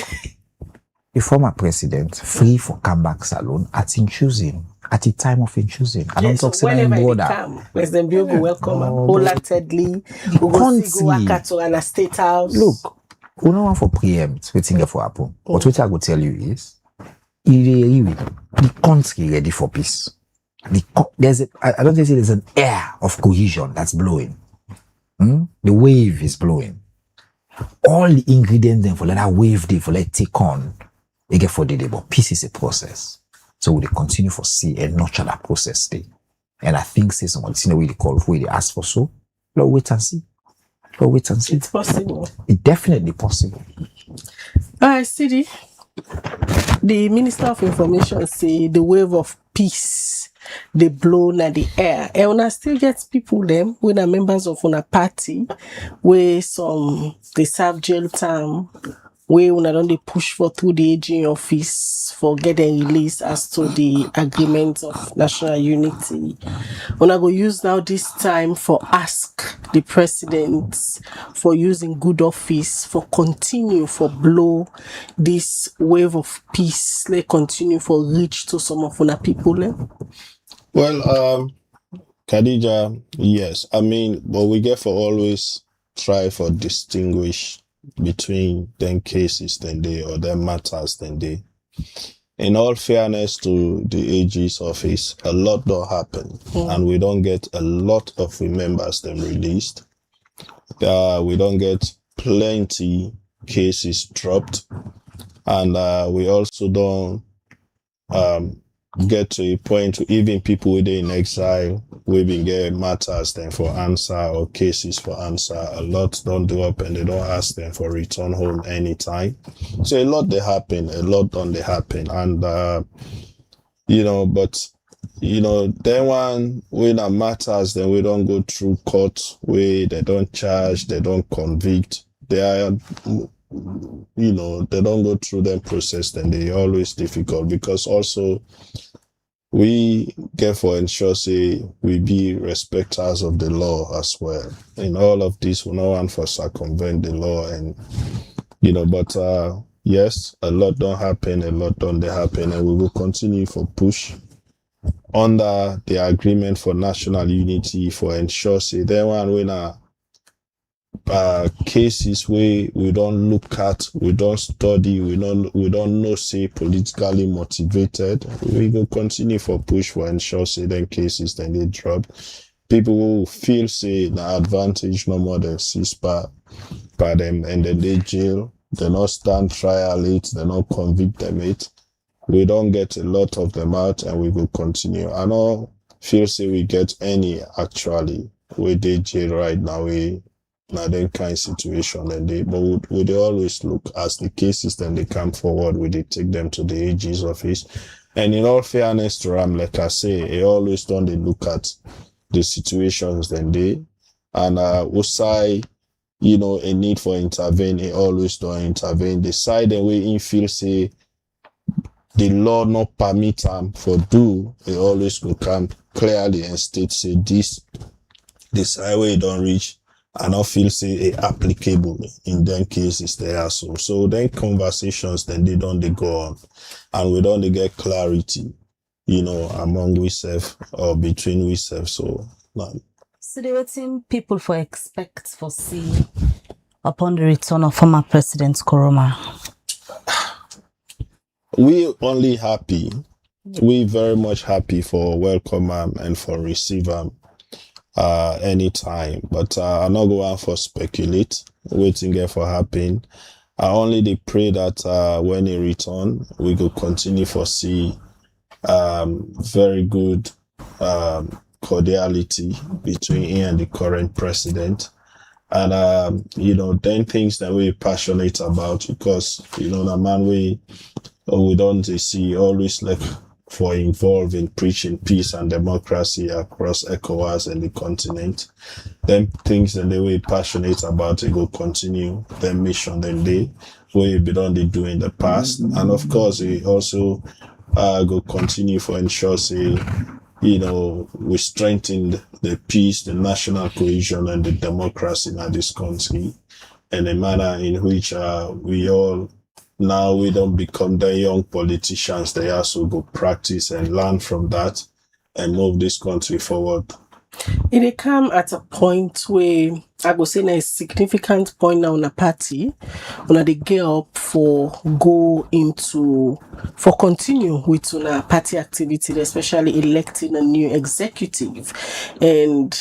the former president, free for comeback salon at in choosing. At the time of in choosing. I don't talk to them border. President Bill go welcome wholeheartedly. We go see go to an state house. Look, we don't want for preempt waiting for happen. But what I will tell you is, the country ready for peace. I don't think there's an air of cohesion that's blowing. The wave is blowing. All the ingredients then for let that wave day for let take on. They get for the day, but peace is a process. So we continue for see and nurture that process day. And I think say someone see the way they call who they ask for so. Lord, wait and see. Lord, wait and see. It's possible. It's definitely possible. Alright, Sidi. The Minister of Information say the wave of peace they blow na the air. And when I still get people them when are members of una party where some they serve jail time. Where when I don't they push for through the AG office for getting released as to the agreement of national unity. When I go use now this time for ask the president for using good office for continue for blow this wave of peace. Let continue for reach to some of our people. Eh? Well, Khadija, yes. I mean, but we get for always try for distinguish between them cases than they or them matters than they. In all fairness to the AG's office, a lot don't happen and we don't get a lot of members them released. We don't get plenty cases dropped and we also don't get to a point to even people within exile we been get matters then for answer or cases for answer. A lot don't do up and they don't ask them for return home anytime. So a lot they happen, a lot don't they happen. And but then when that matters, then we don't go through court where they don't charge, they don't convict. They are they don't go through that process, then they always difficult because also we get for ensure say we be respecters of the law as well. In all of this, we no want for circumvent the law and yes, a lot don't happen, a lot don't they happen, and we will continue for push under the agreement for national unity for ensure say then one when cases where we don't look at, we don't study, we don't know say politically motivated, we go continue for push for ensure say then cases then they drop. People who feel say the advantage no more than CISPA by them and then they jail, they not stand trial it, they not convict them it. We don't get a lot of them out and we will continue. I don't feel say we get any actually with they jail right now. We now then kind of situation and they but we they always look as the cases then they come forward, we they take them to the AG's office. And in all fairness to Ram, like I say, they always don't they look at the situations then they and Usai, you know, a need for intervene, they always don't intervene. The side and we in feel say the law not permit them for do, they always go come clearly and state say this highway don't reach and I feel say applicable in them cases there so then conversations then they go on and we don't get clarity, you know, among ourselves or between ourselves. So they waiting people for expect for see upon the return of former President Koroma. We only happy. We very much happy for welcome him and for receive him anytime. But I'm not going for speculate, waiting there for happen. I only they pray that when he return, we will continue for see very good cordiality between him and the current president. And you know, then things that we're passionate about because you know the man we don't see always like for involved in preaching peace and democracy across ECOWAS and the continent. Them things that they were passionate about, it will continue their mission then they done they do in the past. And of course we also go continue for ensure say, you know, we strengthened the peace, the national cohesion and the democracy in this country in a manner in which we all now we don't become the young politicians. They also go practice and learn from that and move this country forward. It come at a point where I go say a significant point now in a party when they get up for continue with una party activity, especially electing a new executive. And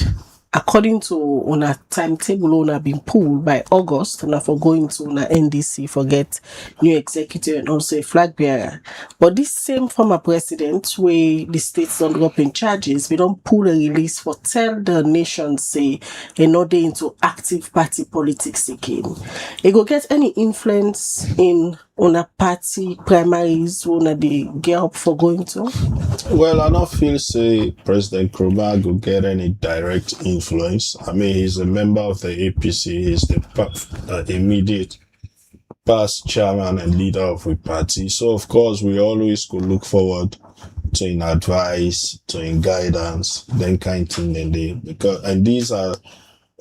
according to una timetable, una been pulled by August, una for going to una NDC for get new executive and also a flag bearer. But this same former president, where the states don't drop in charges, we don't pull a release for tell the nation say they not they into active party politics again. It go get any influence in una party primaries when they get up for going to? Well, I don't feel say President Koroma will get any direct influence. I mean, he's a member of the APC. He's the immediate past chairman and leader of the party. So, of course, we always could look forward to in advice, to in guidance, then kind of thing. And these are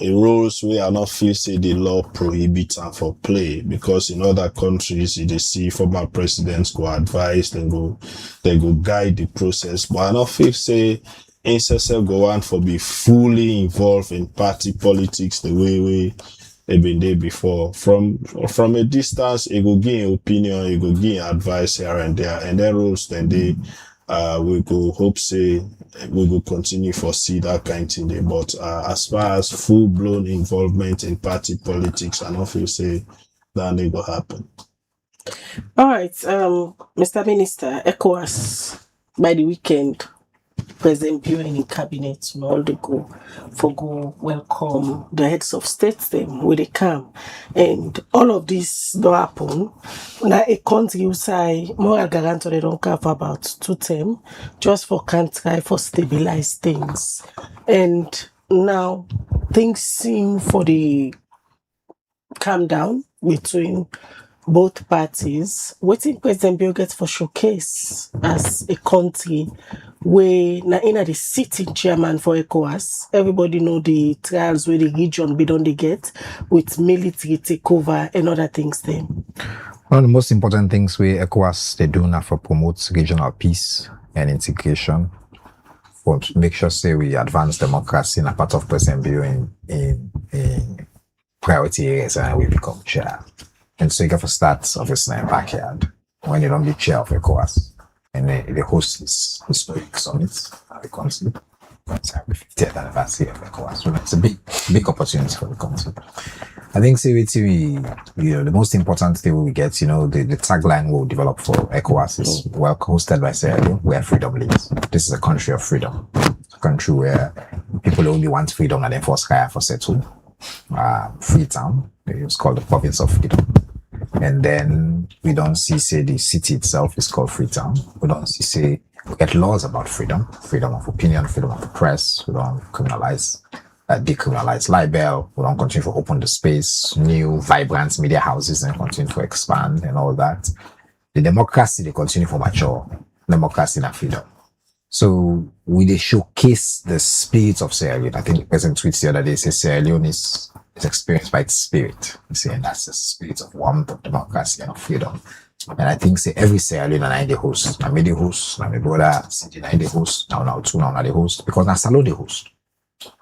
roles where I not feel say the law prohibits them for play because in other countries they see former presidents go advise, they go guide the process. But I not feel say NSSF go on for be fully involved in party politics the way they've been there before. From a distance, it go give opinion, it go give advice here and there, and their roles then they we go hope say we will continue for see that kind of thing. But as far as full-blown involvement in party politics, I don't feel say that they go happen. All right, Mr. Minister, ECOWAS by the weekend, President Buren in cabinet, all they go welcome the heads of states them where they come, and all of this don't happen. Now a country you say moral guarantor they don't care for about 2 terms just for can't try for stabilize things, and now things seem for the calm down between both parties. Waiting President Bill gets for showcase as a country where na in the sitting chairman for ECOWAS. Everybody know the trials where the region be done they get with military takeover and other things there. One of the most important things we ECOWAS they do now for promote regional peace and integration. would make sure say we advance democracy in a part of President Bio in priority areas and we become chair. And so you got to start obviously in backyard when you don't be chair of ECOWAS. And the host is historic summit at the country. It's the 50th anniversary of ECOWAS. So it's a big opportunity for the country. I think the most important thing we get, the tagline we'll develop for ECOWAS is well hosted by Sierra Leone, where freedom lives. This is a country of freedom. A country where people only want freedom and then force hire for settle. Freetown. It's called the province of freedom. And then we don't say the city itself is called Freetown. We don't say we get laws about freedom of opinion, freedom of the press. We don't decriminalize libel. We don't continue to open the space, new vibrant media houses and continue to expand and all that. The democracy, they continue to mature. Democracy and freedom. So they showcase the spirit of Sierra Leone. I think the president tweets the other day says Sierra Leone is experienced by its spirit. And that's the spirit of warmth, of democracy and of freedom. And I think every Sierra Leone and I the host. I made the host, my brother, Cindy and I the host, now two now the host, because now Salo the host.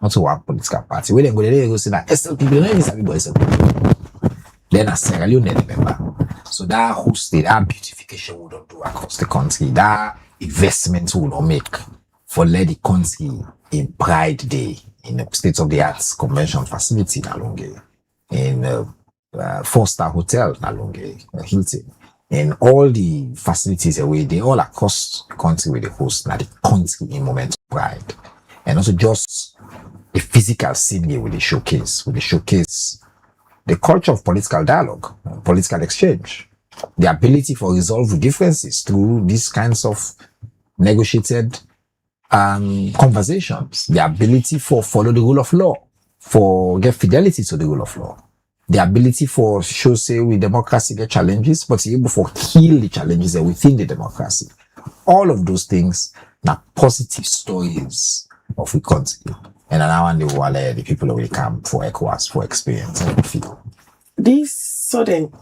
Not to one political party. We then go there, they go say that SLP, they don't even SLP. Then a Sierra Leone member. So that hosted, that beautification we don't do across the country, that investment we don't make for let the country in Pride Day, in the state of the arts convention facility in Alonge, in 4-star hotel in Alonge, Hilton, and all the facilities away, they all across the country with the host, now the country in moment of pride. And also just a physical scene here with the showcase the culture of political dialogue, political exchange, the ability for resolve differences through these kinds of negotiated conversations, the ability for follow the rule of law, for get fidelity to the rule of law, the ability for show say with democracy get challenges, but able for kill the challenges that within the democracy. All of those things are positive stories of the country. And now and the people will come for ECOWAS for experience and feel. This sudden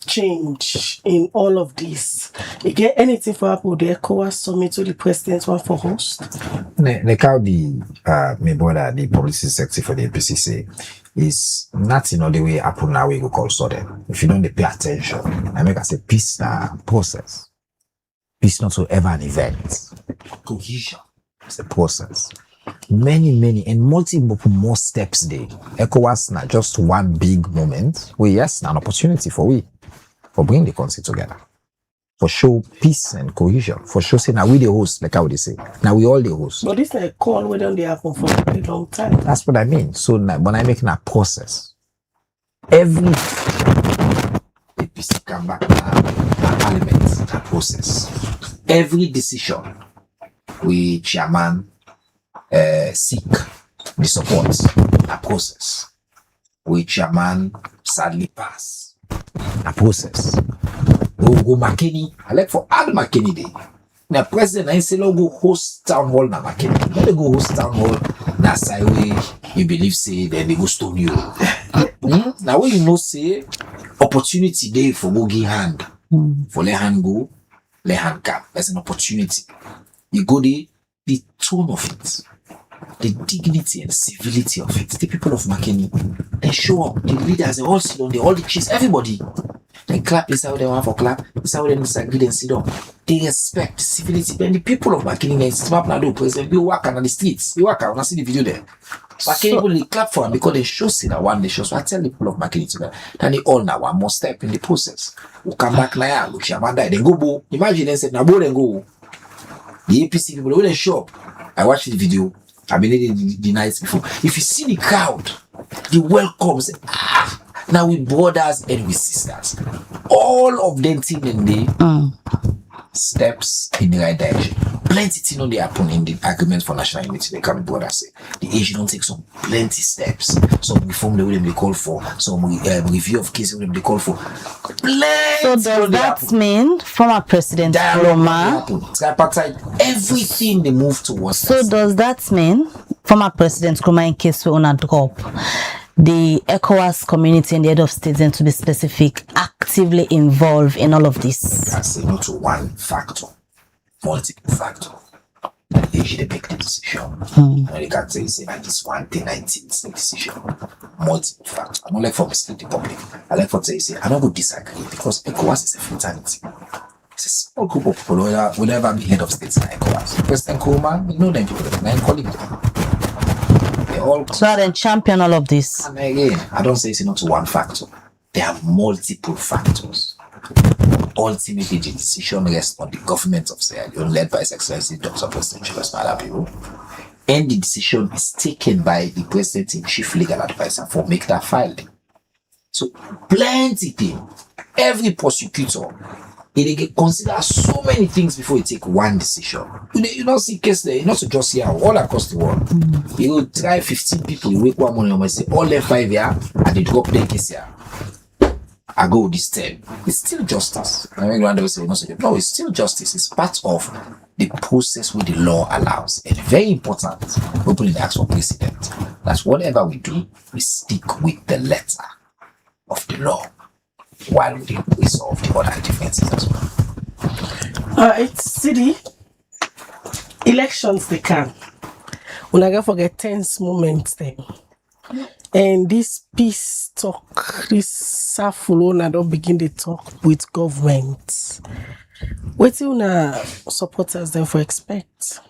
change in all of this, you get anything for Apple, the ECOWAS summit to the president one for host? My brother, the publicity secretary for the APC say is not the way Apple now we go call sudden. If you don't pay attention, I make us say peace process. Peace not so ever an event. Cohesion is a process. Many and multiple more steps there. ECOWAS not just one big moment. Yes, an opportunity for bring the country together. For show peace and cohesion. For show say now we the host, like how they say. Now we all the host. But this is a call we don't happen for a very long time. That's what I mean. So now, when I make a process, every APC come back elements, a process. Every decision we chairman seek the support, a process. We chairman sadly pass, a process. We go McKinney, I like for add McKinney day. Now president I say no go host town hall na McKinney. Let they go host town hall. That's the way you believe say then they go stone you. Now when you know say opportunity day for go give hand. For let hand go, let hand come. That's an opportunity. You go there, the tone of it, the dignity and civility of it. The people of McKinney, they show up. The leaders, they all sit down, all the chiefs, everybody. They clap, this is how they want for clap, this is how they disagree, they sit down. They respect civility. Then the people of McKinney, they snap now, do president, you walk on the streets, you walk out, I see the video there. McKinney people, they clap for them because they show see that one, they show. So I tell the people of McKinney together, then they all now one more step in the process. We come back now, we shall die, then go, bo. Imagine they said, now go, then go. The APC people, when they show up, I watched the video, I've been there the nights before. If you see the crowd, the welcomes, now we brothers and we sisters. All of them things in the steps in the right direction. Plenty things on the happen in the agreement for national unity. They come brothers say the Asian don't take some plenty steps. Some reform the way they call for, some review of cases they call for. Plenty. So does that mean former President Koroma? Everything they move towards. So does that mean former President Koroma in case we wanna drop the ECOWAS community and the head of states, and to be specific, actively involved in all of this? That's not one factor, multiple factor. that they should make the decision. And they can say, like this one thing, 19 decision. Multiple factors. I don't like for mislead the public. I like for say, I don't go disagree because ECOWAS is a fraternity. It's a small group of people who never be head of states in ECOWAS. President Koroma, we know them people, and colleagues. They all. So I then champion all of this. And again, I don't say it's not one factor. There are multiple factors. Ultimately, the decision rests on the government of Sierra Leone, led by His Excellency Dr. President Julius Malapio, and the decision is taken by the President-in-Chief Legal Advisor for make that filing. So, plenty things. Every prosecutor, they consider so many things before you take one decision. You don't see case there, not just here, all across the world. You will try 15 people, you wake one morning and say, all left 5 here, and they drop their case here. I go this term. It's still justice. I mean, will say, no, it's still justice. It's part of the process where the law allows. And very important, openly ask for precedent. That's whatever we do, we stick with the letter of the law while we resolve the other differences as well. It's city elections they can. We're not gonna forget tense moments then. And this peace talk, this Safulona don't begin to talk with government. What do you supporters then for expect?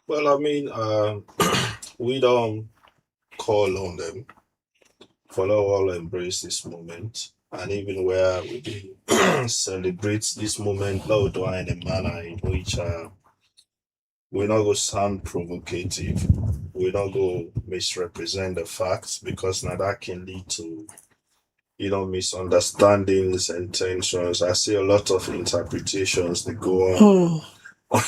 Well, I mean, we don't call on them for all embrace this moment, and even where we celebrate this moment, now do in a manner in which we not go sound provocative, we not go misrepresent the facts, because now that can lead to misunderstandings and tensions. I see a lot of interpretations that go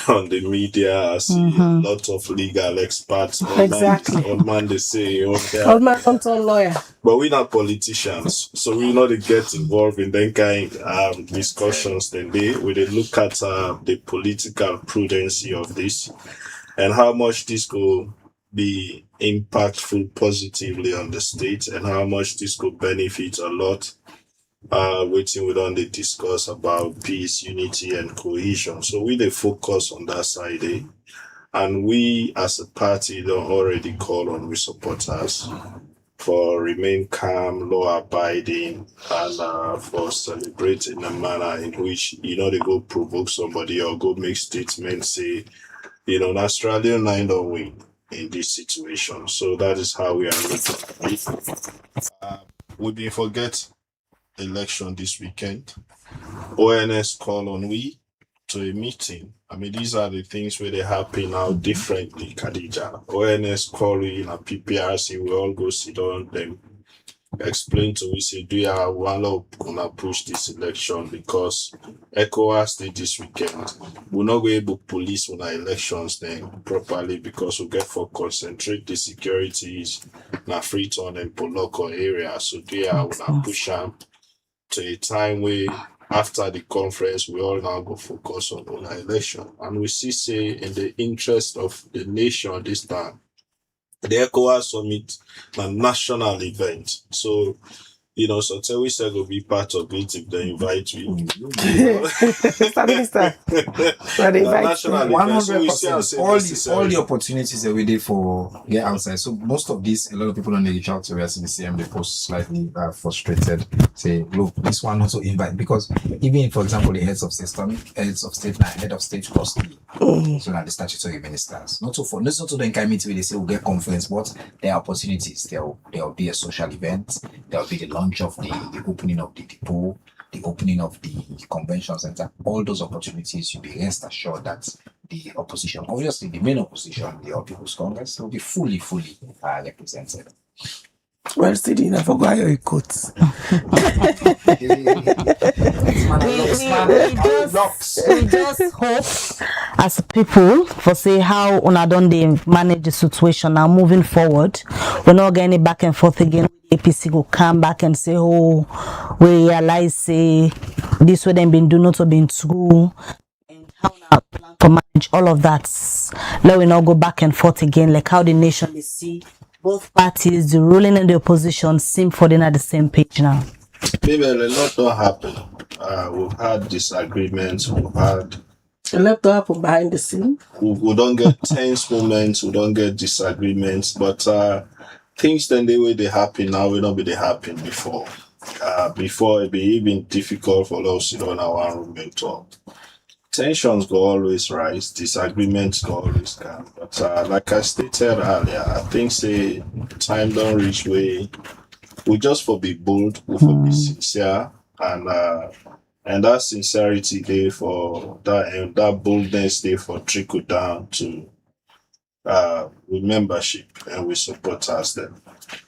on the media. I see a lot of legal experts on man they say Old man don't turn lawyer. But we're not politicians, so we not get involved in that kind of discussions. Then we look at the political prudency of this and how much this will be impactful positively on the state and how much this could benefit a lot. Waiting we don't discuss about peace, unity, and cohesion. So we focus on that side, and we as a party don't already call on we supporters for remain calm, law abiding, and for celebrating a manner in which they go provoke somebody or go make statements say, an Australian line don't win in this situation. So that is how we are looking at it. We didn't forget election this weekend. ONS call on we to a meeting. I mean, these are the things where they happen now differently, Khadija. ONS call we in a PPRC, we all go sit down, them explain to we say, do you have one law gonna push this election because ECOWAS did this weekend. We're not going to police on our elections then properly because we get for concentrate the securities in a Freetown and Poloko area. So do you have to push them to a time where after the conference, we all now go focus on our election. And we see, say, in the interest of the nation this time, the ECOWAS Summit, a national event. So, so tell we said will be part of it if they invite you. National 100%. All the opportunities that we did for get outside. So most of these, a lot of people don't reach out to us in the CM. They post slightly frustrated. Say, look, this one also invite because even for example the heads of state now head of state custody. So now the statutory ministers. Not to the kind meeting where they say we'll get conference, but there are opportunities. There will be a social event. There will be the launch of the opening of the depot, the opening of the convention center. All those opportunities, you'll be rest assured that the opposition, obviously the main opposition, the All People's Congress, will be fully represented. Well, Steve, I forgot your quotes. We just hope as people for say how una don dey manage the situation now moving forward. We're not getting back and forth again. APC go come back and say, oh, we realize say this way them been do not been true. And how now plan to manage all of that. Let we not go back and forth again, like how the nation they see both parties, the ruling and the opposition, seem for them at the same page now. Maybe a lot will happen. We've had disagreements, we've had get A lot to happen behind the scene. we don't get tense moments, we don't get disagreements, but things then the way they happen now will not be they happen before. Before it be even difficult for us to sit on our room and talk. Tensions go always rise, disagreements go always come. But like I stated earlier, I think say time don't reach where we just for be bold, we for be sincere, and that sincerity there for that and that boldness there for trickle down to with membership and with supporters them.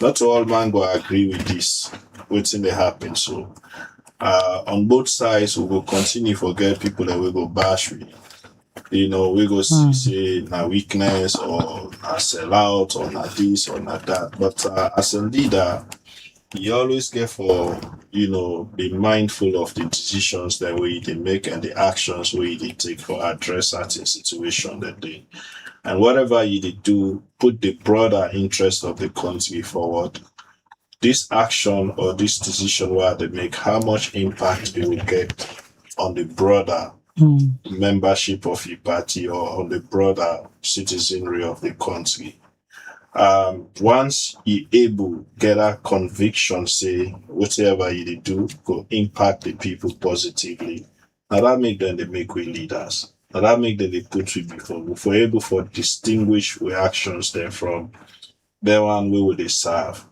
Not all man go agree with this, what's in the happen. So on both sides we will continue to get people that we go bash with. We go see say na weakness or na sell out or na this or na that. But as a leader, you always get for be mindful of the decisions that we they make and the actions we they take for address certain situation that they and whatever you they do, put the broader interest of the country forward. This action or this decision where they make, how much impact it will get on the broader membership of your party or on the broader citizenry of the country. Once you able get a conviction, say whatever you do go impact the people positively. Now that make them they make we leaders. Now that make them they put we before. If we're able for distinguish we actions then from the one we will they serve.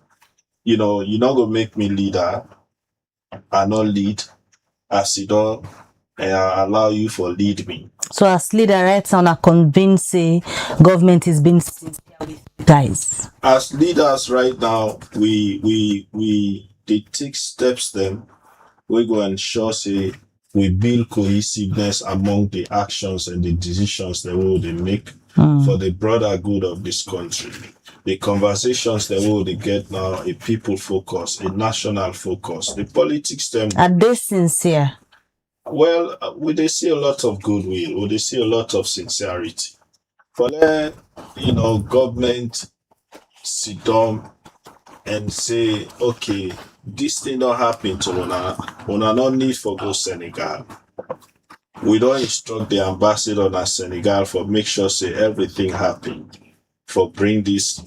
You're not gonna make me leader. I not lead as you don't allow you for lead me. So as leader, right now, I convince say government is being sincere with you guys. As leaders right now, we they take steps then we go and ensure say we build cohesiveness among the actions and the decisions that we will make for the broader good of this country. The conversations that we will get now, a people focus, a national focus. The politics them Are they sincere? well, we they see a lot of goodwill, we they see a lot of sincerity. For let government sit down and say, okay, this thing don't happen to una no need for go Senegal. We don't instruct the ambassador in Senegal for make sure say everything happen for bring this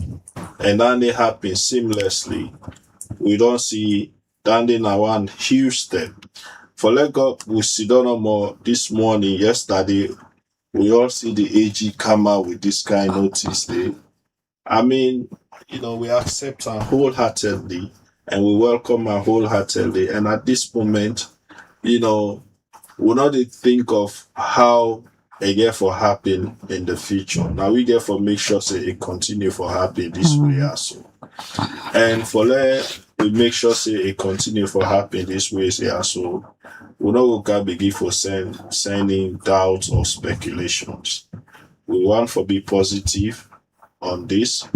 and then they happen seamlessly. We don't see standing now one huge step. For let go, we sit down no more this morning, yesterday, we all see the AG come out with this kind of notice there. I mean, we accept her wholeheartedly and we welcome her wholeheartedly. And at this moment, we not think of how it get for happen in the future. Now we get for make sure say it continue for happen this way also. And for let we make sure say it continue for happen this way also. We not begin for sending doubts or speculations. We want to be positive on this,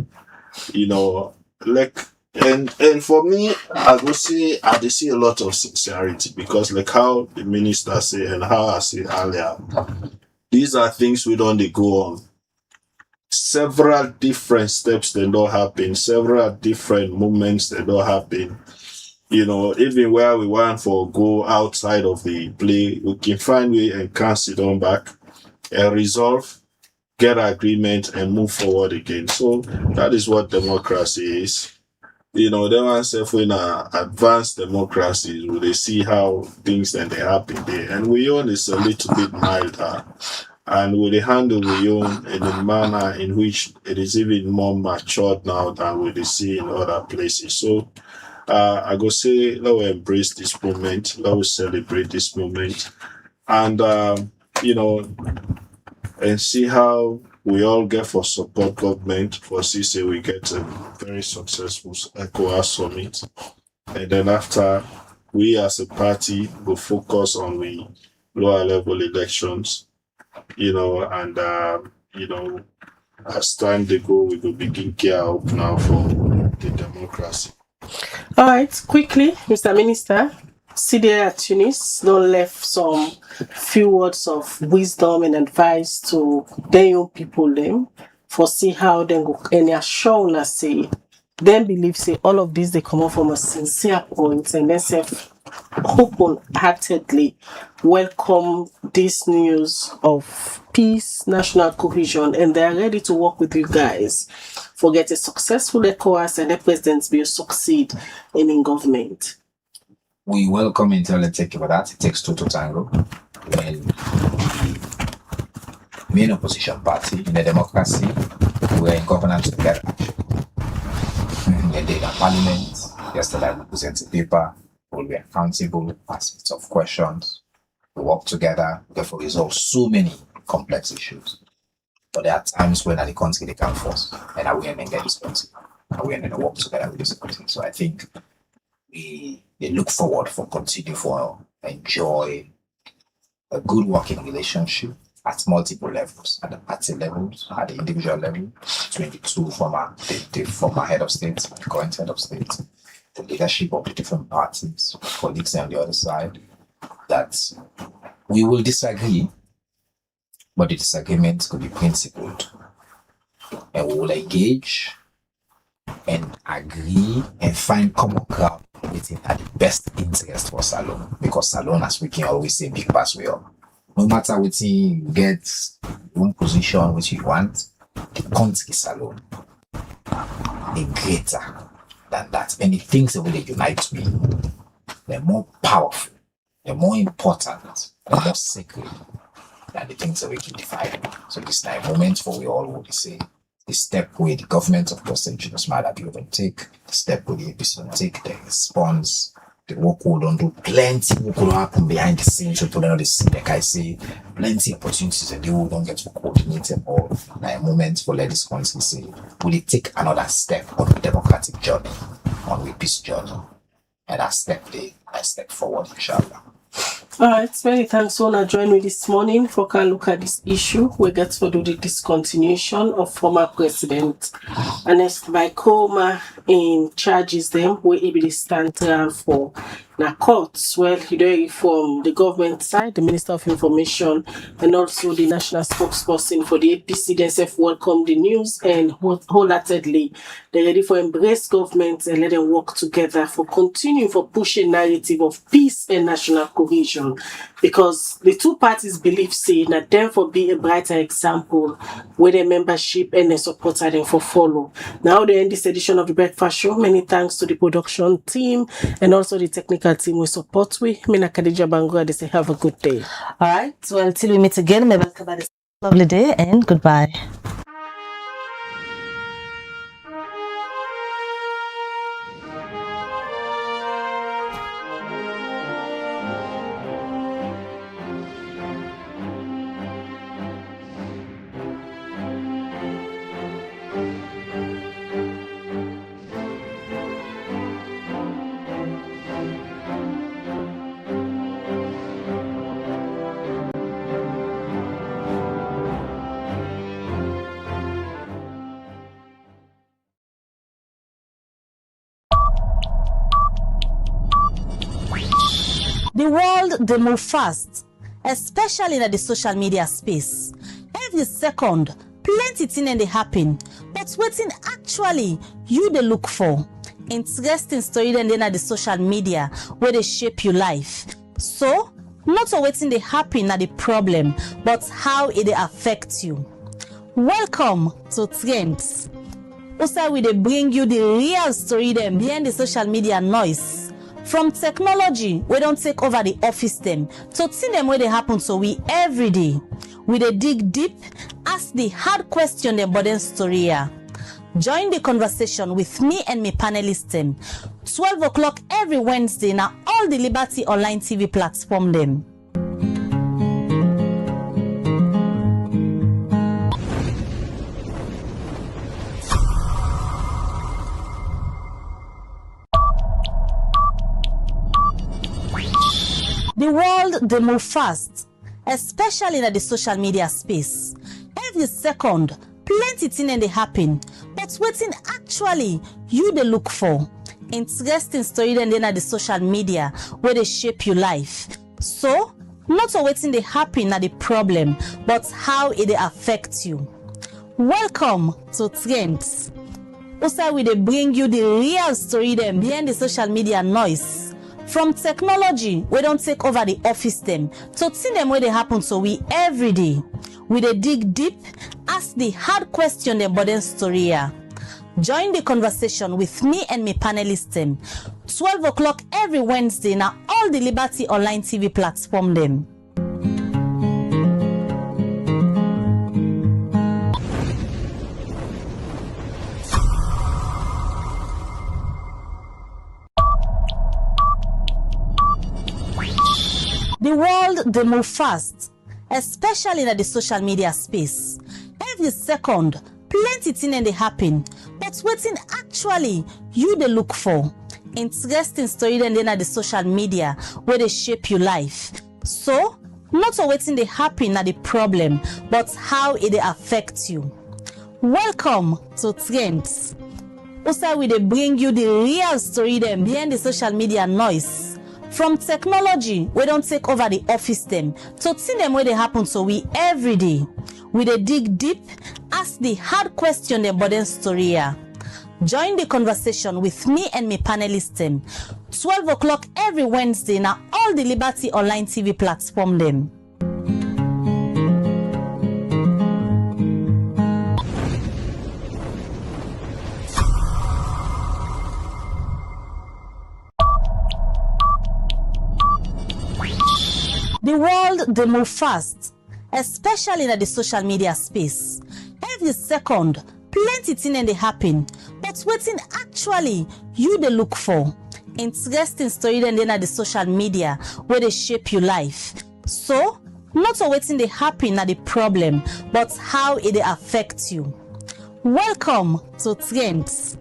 and for me, I go say I dey see a lot of sincerity because like how the minister say and how I say earlier, these are things we don't dey go on. Several different steps that don't happen, several different moments that don't happen. Even where we want for go outside of the play, we can find way and cancel on back and resolve, get agreement and move forward again. So that is what democracy is. They want to say in advanced democracies, where they see how things then they happen there. And we own is a little bit milder. And we handle we own in a manner in which it is even more matured now than we see in other places. So I go say, let's embrace this moment, let's celebrate this moment, and and see how we all get for support government for say we get a very successful ECOWAS summit, and then after we as a party will focus on the lower level elections, and as time they go, we will begin gear up now for the democracy. All right, quickly, Mr. Minister, CDA at Tunis don't left some few words of wisdom and advice to their young people them for see how they go and assure us say then believe say all of this they come up from a sincere point and then say wholeheartedly welcome this news of peace, national cohesion, and they are ready to work with you guys for get a successful ECOWAS and the president's bill succeed in government. We welcome Intel and take for that. It takes two to tango. When the main opposition party in a democracy, we're in governance together. They did a parliament. Yesterday we presented paper. We'll be accountable, aspects of questions. We work together, therefore resolve so many complex issues. But there are times when the country they can't force, and we can get this country. And we can work together with this country. So I think they look forward for continue for enjoy a good working relationship at multiple levels, at the party levels, at the individual level, between the two former head of state, the current head of state, the leadership of the different parties, colleagues on the other side, that we will disagree, but the disagreement could be principled. And we will engage and agree and find common ground within at the best interest for Salone. Because Salone, as we can always say, big pass we all. No matter what you get, one position which you want, the country Salone is greater than that. And the things that will unite me, they're more powerful, they're more important, they're more sacred than the things that we can divide. So this is a moment for we all would say the step where the government of President Smada will take, the step where the APC will take, the response, the work will don't do plenty work will happen behind the scenes, so to see, like I say, plenty opportunities and they will don't get to coordinate them all. Now a moment for let this country say, will it take another step on the democratic journey, on the peace journey? And I step forward, inshallah. Alright, many thanks for joining me this morning for can look at this issue. We get to do the discontinuation of former president Ernest by Koroma in charges them where he be stand trial for na courts. Well, he from the government side, the Minister of Information and also the national spokesperson for the APC themselves welcome the news and wholeheartedly they're ready for embrace government and let them work together for continuing for pushing narrative of peace and national cohesion. Because the two parties believe say that them for be a brighter example where their membership and their supporter them for follow. Now they end this edition of the Breakfast Show. Many thanks to the production team and also the technical team we support with. Mina Khadija Bangura, they say have a good day. Alright, well till we meet again, may welcome this lovely day and goodbye. The world, they move fast, especially in the social media space. Every second, plenty things they happen, but waiting actually you they look for. Interesting story then at the social media where they shape your life. So, not waiting they happen at the problem, but how it affects you. Welcome to Trends. Also, we they bring you the real story them behind the social media noise. From technology, we don't take over the office them, to see them where they happen so we every day. We they dig deep, ask the hard question them but then story here. Join the conversation with me and my panelists them. 12 o'clock every Wednesday now all the Liberty Online TV platform them. The world, they move fast, especially in the social media space. Every second, plenty things they happen, but waiting actually you they look for. Interesting story then at the social media where they shape your life. So, not waiting they happen at the problem, but how it affects you. Welcome to Trends. Also, we they bring you the real story them behind the social media noise. From technology, we don't take over the office them. To see them where they happen so we every day. We dey dig deep, ask the hard question them but then story here. Join the conversation with me and my panelists them. 12 o'clock every Wednesday now all the Liberty Online TV platform them. The world they move fast, especially in the social media space. Every second, plenty things they happen, but waiting actually you they look for. Interesting story then at the social media where they shape your life. So, not waiting they happen at the problem, but how it they affect you. Welcome to Trends. Also, we they bring you the real story them behind the social media noise. From technology, we don't take over the office them. To see them where they happen so we every day. We dey dig deep, ask the hard question them but then story here. Join the conversation with me and my panelists them. 12 o'clock every Wednesday now all the Liberty Online TV platform them. The world they move fast, especially in the social media space. Every second, plenty things they happen, but waiting actually you they look for. Interesting story then at the social media where they shape your life. So, not waiting they happen at the problem, but how it they affect you. Welcome to Trends.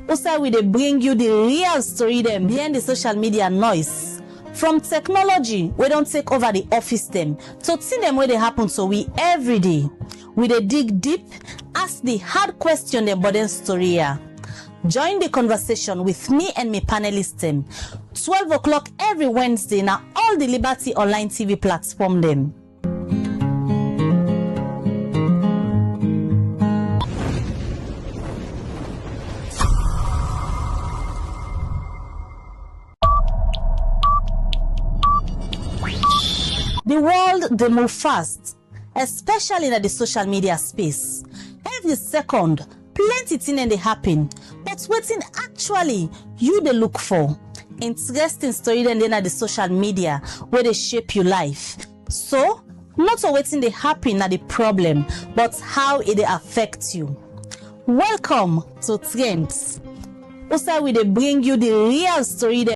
Also, we they bring you the real story them behind the social media noise. From technology, we don't take over the office them. To see them where they happen so we every day. We dey dig deep, ask the hard question them but then story here. Join the conversation with me and my panelists them. 12 o'clock every Wednesday now all the Liberty Online TV platform them. The world they move fast, especially in the social media space. Every second, plenty things they happen, but waiting actually you they look for. Interesting story then at the social media where they shape your life. So, not waiting they happen at the problem, but how it they affect you. Welcome to Trends. Also, we they bring you the real story.